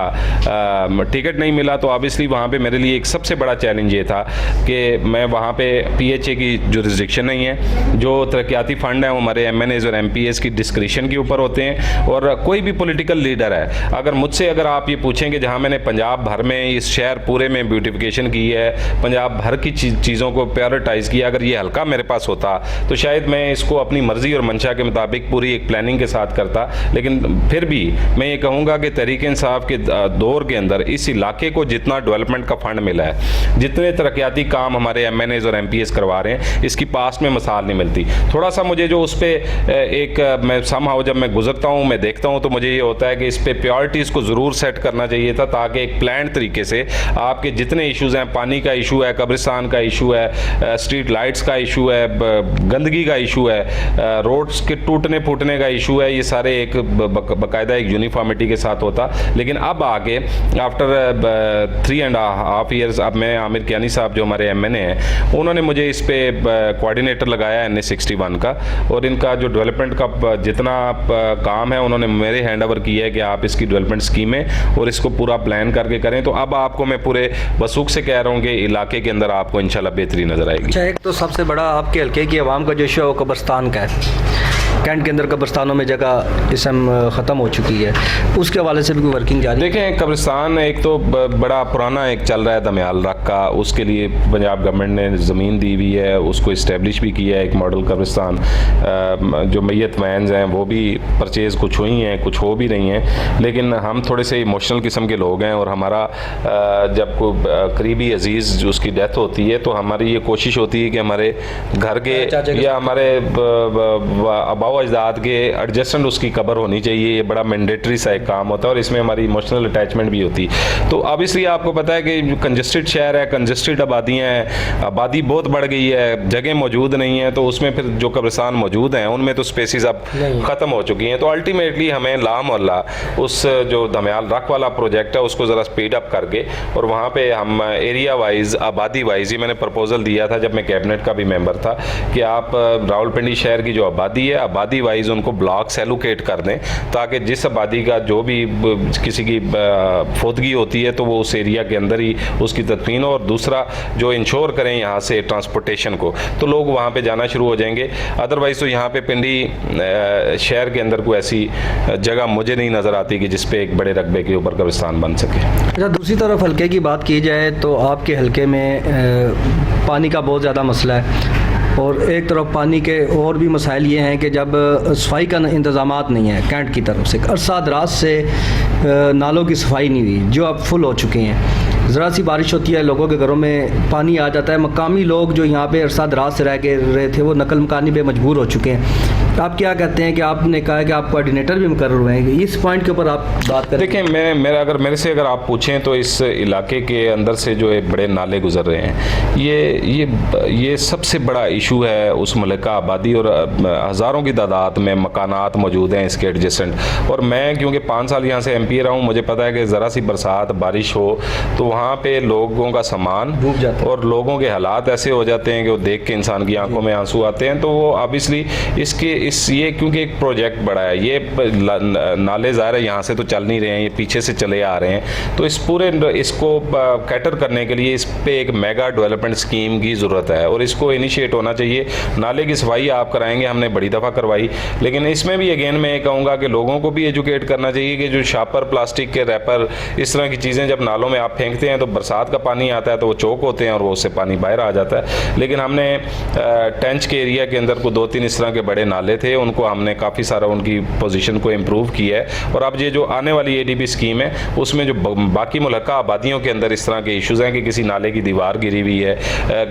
टिकट नहीं मिला, तो ऑब्वियसली वहाँ पे मेरे लिए एक सबसे बड़ा चैलेंज ये था कि मैं वहाँ पे PHA की जुरिस्डिक्शन नहीं है, जो तरक्याती फ़ंड हैं वो हमारे MNAs और MPAs की डिस्क्रिशन के ऊपर होते हैं। और कोई भी पॉलिटिकल लीडर है, अगर मुझसे अगर आप ये पूछेंगे जहाँ मैंने पंजाब भर में, इस शहर पूरे में ब्यूटिफिकेशन की है, पंजाब भर की चीज़ों को प्रायोरिटाइज़ किया, अगर ये हल्का मेरे पास होता तो शायद मैं इसको अपनी मर्ज़ी और मंशा के मुताबिक पूरी एक प्लानिंग के साथ करता। लेकिन फिर भी मैं ये कहूँगा कि तहरीक इंसाफ के दौर के अंदर इस इलाके को जितना डेवलपमेंट का फंड मिला है, जितने तरक्याती काम हमारे MNAs और MPAs करवा रहे हैं, इसकी पास्ट में मिसाल नहीं मिलती। थोड़ा सा मुझे जो उस पर एक मैं समहाउ जब मैं गुजरता हूँ, मैं देखता हूँ, तो मुझे ये होता है कि इस पर प्रायोरिटीज़ को ज़रूर सेट करना चाहिए था, ताकि एक प्लान तरीके से आपके जितने इशूज़ हैं, पानी का इशू है, कब्रिस्तान का इशू है, स्ट्रीट लाइट्स का इशू है, गंदगी का इशू है, रोड्स के टूटने फूटने का इशू है, ये सारे एक बाकायदा एक यूनिफॉर्मिटी के साथ होता। लेकिन अब आगे आफ्टर 3.5 ईयर्स अब मैं आमिर कियानी साहब जो हमारे MNA हैं, उन्होंने मुझे इस पे कोऑर्डिनेटर लगाया NA 61 का, और इनका जो डेवलपमेंट का जितना काम है उन्होंने मेरे हैंड ओवर किया है कि आप इसकी डेवलपमेंट स्कीमें और इसको पूरा प्लान करके करें। तो अब आपको मैं पूरे वसूख से कह रहा हूँ कि इलाके के अंदर आपको इंशाल्लाह बेहतरी नज़र आएगी। अच्छा, एक तो सबसे बड़ा आपके हल्के की आवाम का जो इशू है वो कब्रिस्तान का है। कैंट के अंदर कब्रिस्तानों में जगह इस समय ख़त्म हो चुकी है, उसके हवाले से भी कोई वर्किंग जारी? देखें, कब्रिस्तान एक तो बड़ा पुराना एक चल रहा है दमयाल रख का, उसके लिए पंजाब गवर्नमेंट ने ज़मीन दी हुई है, उसको इस्टेब्लिश भी किया है एक मॉडल कब्रिस्तान। जो मैयत वैन्स हैं वो भी परचेज़ कुछ हुई हैं, कुछ हो भी रही हैं, लेकिन हम थोड़े से इमोशनल किस्म के लोग हैं, और हमारा जब कोई करीबी अजीज़ उसकी डेथ होती है तो हमारी ये कोशिश होती है कि हमारे घर के या हमारे आबाओ अजदाद के एडजस्टेंट उसकी कब्र होनी चाहिए। ये बड़ा मैंडेटरी सा एक काम होता है और इसमें हमारी इमोशनल अटैचमेंट भी होती है। तो अब इसलिए आपको पता है कि जो कंजस्टेड शहर है, कंजस्टेड आबादियाँ हैं, आबादी बहुत बढ़ गई है, जगह मौजूद नहीं है, तो उसमें फिर जो कब्रिस्तान मौजूद हैं उनमें तो स्पेसिस अब ख़त्म हो चुकी हैं। तो अल्टीमेटली हमें लामोहल्ला उस जो दमयाल रख वाला प्रोजेक्ट है उसको ज़रा स्पीड अप करके, और वहाँ पे हम एरिया वाइज, आबादी वाइज, ये मैंने प्रपोजल दिया था जब मैं कैबिनेट का भी मेंबर था कि आप रावलपिंडी शहर की जो आबादी है, आबादी वाइज उनको ब्लॉक्स एलोकेट कर दें, ताकि जिस आबादी का जो भी किसी की फोदगी होती है तो वो उस एरिया के अंदर ही उसकी तदफीन हो, और दूसरा जो इंश्योर करें यहाँ से ट्रांसपोर्टेशन को, तो लोग वहाँ पे जाना शुरू हो जाएंगे। अदरवाइज़ तो यहाँ पे पिंडी शहर के अंदर कोई ऐसी जगह मुझे नहीं नज़र आती कि जिस पे एक बड़े रकबे के ऊपर कब्रिस्तान बन सके। अच्छा, दूसरी तरफ हल्के की बात की जाए तो आपके हल्के में पानी का बहुत ज़्यादा मसला है, और एक तरफ पानी के और भी मसाइल ये हैं कि जब सफाई का इंतज़ामात नहीं है कैंट की तरफ से, अरसा दराज से नालों की सफाई नहीं हुई जो अब फुल हो चुके हैं। ज़रा सी बारिश होती है, लोगों के घरों में पानी आ जाता है। मकामी लोग जो यहाँ पे अरसा दराज से रहे थे वो नकल मकानी पे मजबूर हो चुके हैं। आप क्या कहते हैं कि आपने कहा है कि आप कोऑर्डिनेटर भी मुकर्रर हुए हैं, इस पॉइंट के ऊपर आप बात करें? देखें, मेरे से अगर आप पूछें तो इस इलाके के अंदर से जो एक बड़े नाले गुजर रहे हैं, ये सबसे बड़ा इशू है उस मुल्क का। आबादी और हज़ारों की तादाद में मकानात मौजूद हैं इसके एडजेसेंट, और मैं क्योंकि 5 साल यहाँ से MP रहा हूँ, मुझे पता है कि ज़रा सी बरसात बारिश हो तो वहाँ पे लोगों का सामान डूब जाता है और लोगों के हालात ऐसे हो जाते हैं कि वो देख के इंसान की आंखों में आंसू आते हैं। तो वो ऑब्वियसली ये क्योंकि एक प्रोजेक्ट बड़ा है, ये नाले ज़ाहिर है यहाँ से तो चल नहीं रहे हैं, ये पीछे से चले आ रहे हैं, तो इस पूरे इसको कैटर करने के लिए इस पे एक मेगा डेवलपमेंट स्कीम की ज़रूरत है और इसको इनिशिएट होना चाहिए। नाले की सफाई आप कराएंगे, हमने बड़ी दफ़ा करवाई, लेकिन इसमें भी अगेन मैं ये कहूँगा कि लोगों को भी एजुकेट करना चाहिए कि जो शापर, प्लास्टिक के रैपर, इस तरह की चीज़ें जब नालों में आप फेंकते हैं तो बरसात का पानी आता है तो वो चौक होते हैं और वो उससे पानी बाहर आ जाता है। लेकिन हमने टेंच के एरिया के अंदर को 2-3 इस तरह के बड़े नाले थे, उनको हमने काफ़ी सारा उनकी पोजीशन को इम्प्रूव किया है और अब ये जो आने वाली ADB स्कीम है उसमें जो बाकी मुल्का आबादियों के अंदर इस तरह के इश्यूज़ हैं कि किसी नाले की दीवार गिरी हुई है,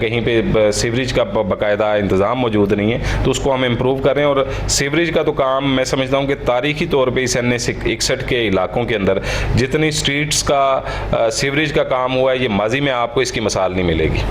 कहीं पे सीवरेज का बाकायदा इंतज़ाम मौजूद नहीं है, तो उसको हम इम्प्रूव करें। और सीवरेज का तो काम मैं समझता हूँ कि तारीखी तौर पर इस NH-61 के इलाकों के अंदर जितनी स्ट्रीट्स का सीवरेज का काम हुआ है, ये माजी में आपको इसकी मिसाल नहीं मिलेगी।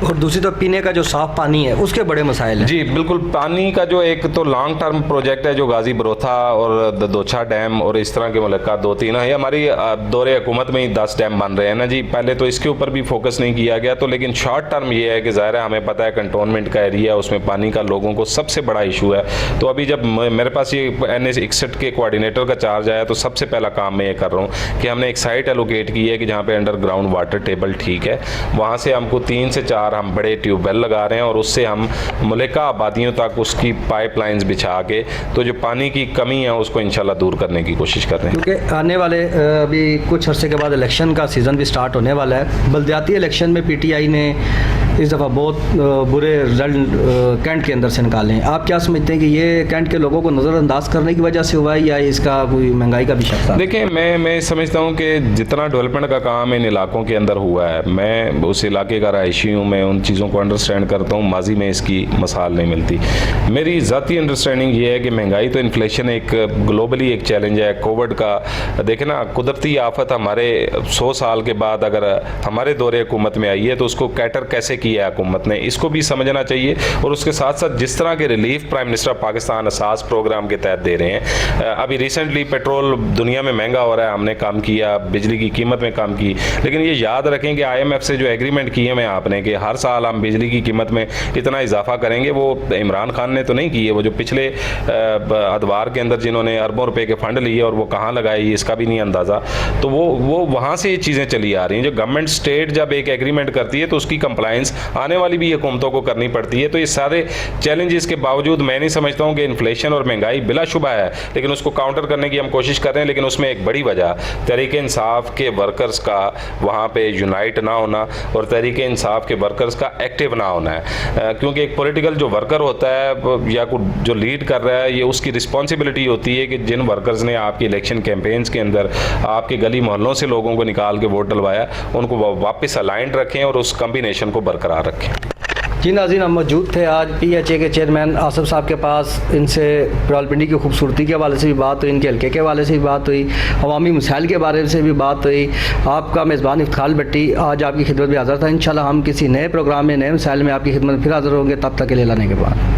और दूसरी तो पीने का जो साफ़ पानी है उसके बड़े मसाइल हैं। जी बिल्कुल, पानी का जो एक तो लॉन्ग टर्म प्रोजेक्ट है जो गाजी बरोथा और दोछा डैम और इस तरह के मुल्का 2-3 है, हमारी दौरे हुकूमत में ही 10 डैम बन रहे हैं ना जी। पहले तो इसके ऊपर भी फोकस नहीं किया गया, तो लेकिन शॉर्ट टर्म ये है कि ज़ाहिर है हमें पता है कंटोनमेंट का एरिया है, उसमें पानी का लोगों को सबसे बड़ा इशू है। तो अभी जब मेरे पास ये NH-61 के कोऑर्डिनेटर का चार्ज आया तो सबसे पहला काम मैं ये कर रहा हूँ कि हमने एक साइट एलोकेट की है कि जहाँ पे अंडरग्राउंड वाटर टेबल ठीक है, वहाँ से हमको 3 से 4 हम बड़े ट्यूबवेल लगा रहे हैं और उससे हम मुल्का आबादियों तक उसकी पाइपलाइंस बिछा के तो जो पानी की कमी है उसको इंशाल्लाह दूर करने की कोशिश कर रहे हैं। क्योंकि आने वाले अभी कुछ अरसे के बाद इलेक्शन का सीज़न भी स्टार्ट होने वाला है। बल्दियाती इलेक्शन में PTI ने इस दफ़ा बहुत बुरे रिजल्ट कैंट के अंदर से निकाले हैं। आप क्या समझते हैं कि ये कैंट के लोगों को नज़रअंदाज करने की वजह से हुआ है या इसका कोई महंगाई का भी शक था? देखिए, मैं समझता हूँ कि जितना डेवलपमेंट का काम इन इलाकों के अंदर हुआ है, मैं उस इलाके का रहायशी हूँ, मैं उन चीज़ों को अंडरस्टैंड करता हूँ, माजी में इसकी मिसाल नहीं मिलती। मेरी ज़ाती अंडरस्टैंडिंग ये है कि महंगाई तो इन्फ्लेशन एक ग्लोबली एक चैलेंज है। कोविड का देखें ना, कुदरती आफत हमारे 100 साल के बाद अगर हमारे दौरे हुकूमत में आई है तो उसको कैटर कैसे किया है हुकूमत ने, इसको भी समझना चाहिए। और उसके साथ साथ जिस तरह के relief prime minister Pakistan Ehsaas programme के तहत दे रहे हैं, अभी रिसेंटली पेट्रोल दुनिया में महंगा हो रहा है, हमने काम किया, बिजली की कीमत में काम की, लेकिन ये याद रखें कि IMF से जो एग्रीमेंट किए हैं आपने कि हर साल हम बिजली की कीमत में इतना इजाफा करेंगे, वो इमरान खान ने तो नहीं किए। वो जो पिछले अदवार के अंदर जिन्होंने अरबों रुपए के फंड लिए और वो कहाँ लगाए इसका भी नहीं अंदाज़ा, तो वो वहाँ से ये चीज़ें चली आ रही हैं। जो गवर्नमेंट स्टेट जब एक एग्रीमेंट करती है तो उसकी कंप्लाइंस आने वाली भी हुकूमतों को करनी पड़ती है। तो ये सारे चैलेंजेस के बावजूद मैं नहीं समझता हूँ कि इन्फ्लेशन और महंगाई बिलाशुबा है, लेकिन उसको काउंटर करने की हम कोशिश कर रहे हैं। लेकिन उसमें एक बड़ी वजह तहरीके इंसाफ के वर्कर्स का वहाँ पे यूनाइट ना होना और तहरीके इंसाफ के वर्कर्स का एक्टिव ना होना है। क्योंकि एक पॉलिटिकल जो वर्कर होता है या जो लीड कर रहा है, ये उसकी रिस्पॉन्सिबिलिटी होती है कि जिन वर्कर्स ने आपके इलेक्शन कैंपेन्स के अंदर आपके गली मोहल्लों से लोगों को निकाल के वोट डलवाया, उनको वापस अलाइंड रखें और उस कम्बिनेशन को बरकरार रखें। जी नाज़रीन, हम मौजूद थे आज PHA के चेयरमैन आसिफ साहब के पास। इनसे रावलपिंडी की खूबसूरती के हवाले से भी बात हुई, इनके हल्के के हवाले से भी बात हुई, अवामी मसाइल के बारे से भी बात हुई। आपका मेज़बान इफ्तिखार भट्टी आज आपकी खिदमत में हाज़िर था। इंशाल्लाह हम किसी नए प्रोग्राम में, नए मसाइल में आपकी खिदमत में फिर हाज़िर होंगे। तब तक के लिए लाने के बाद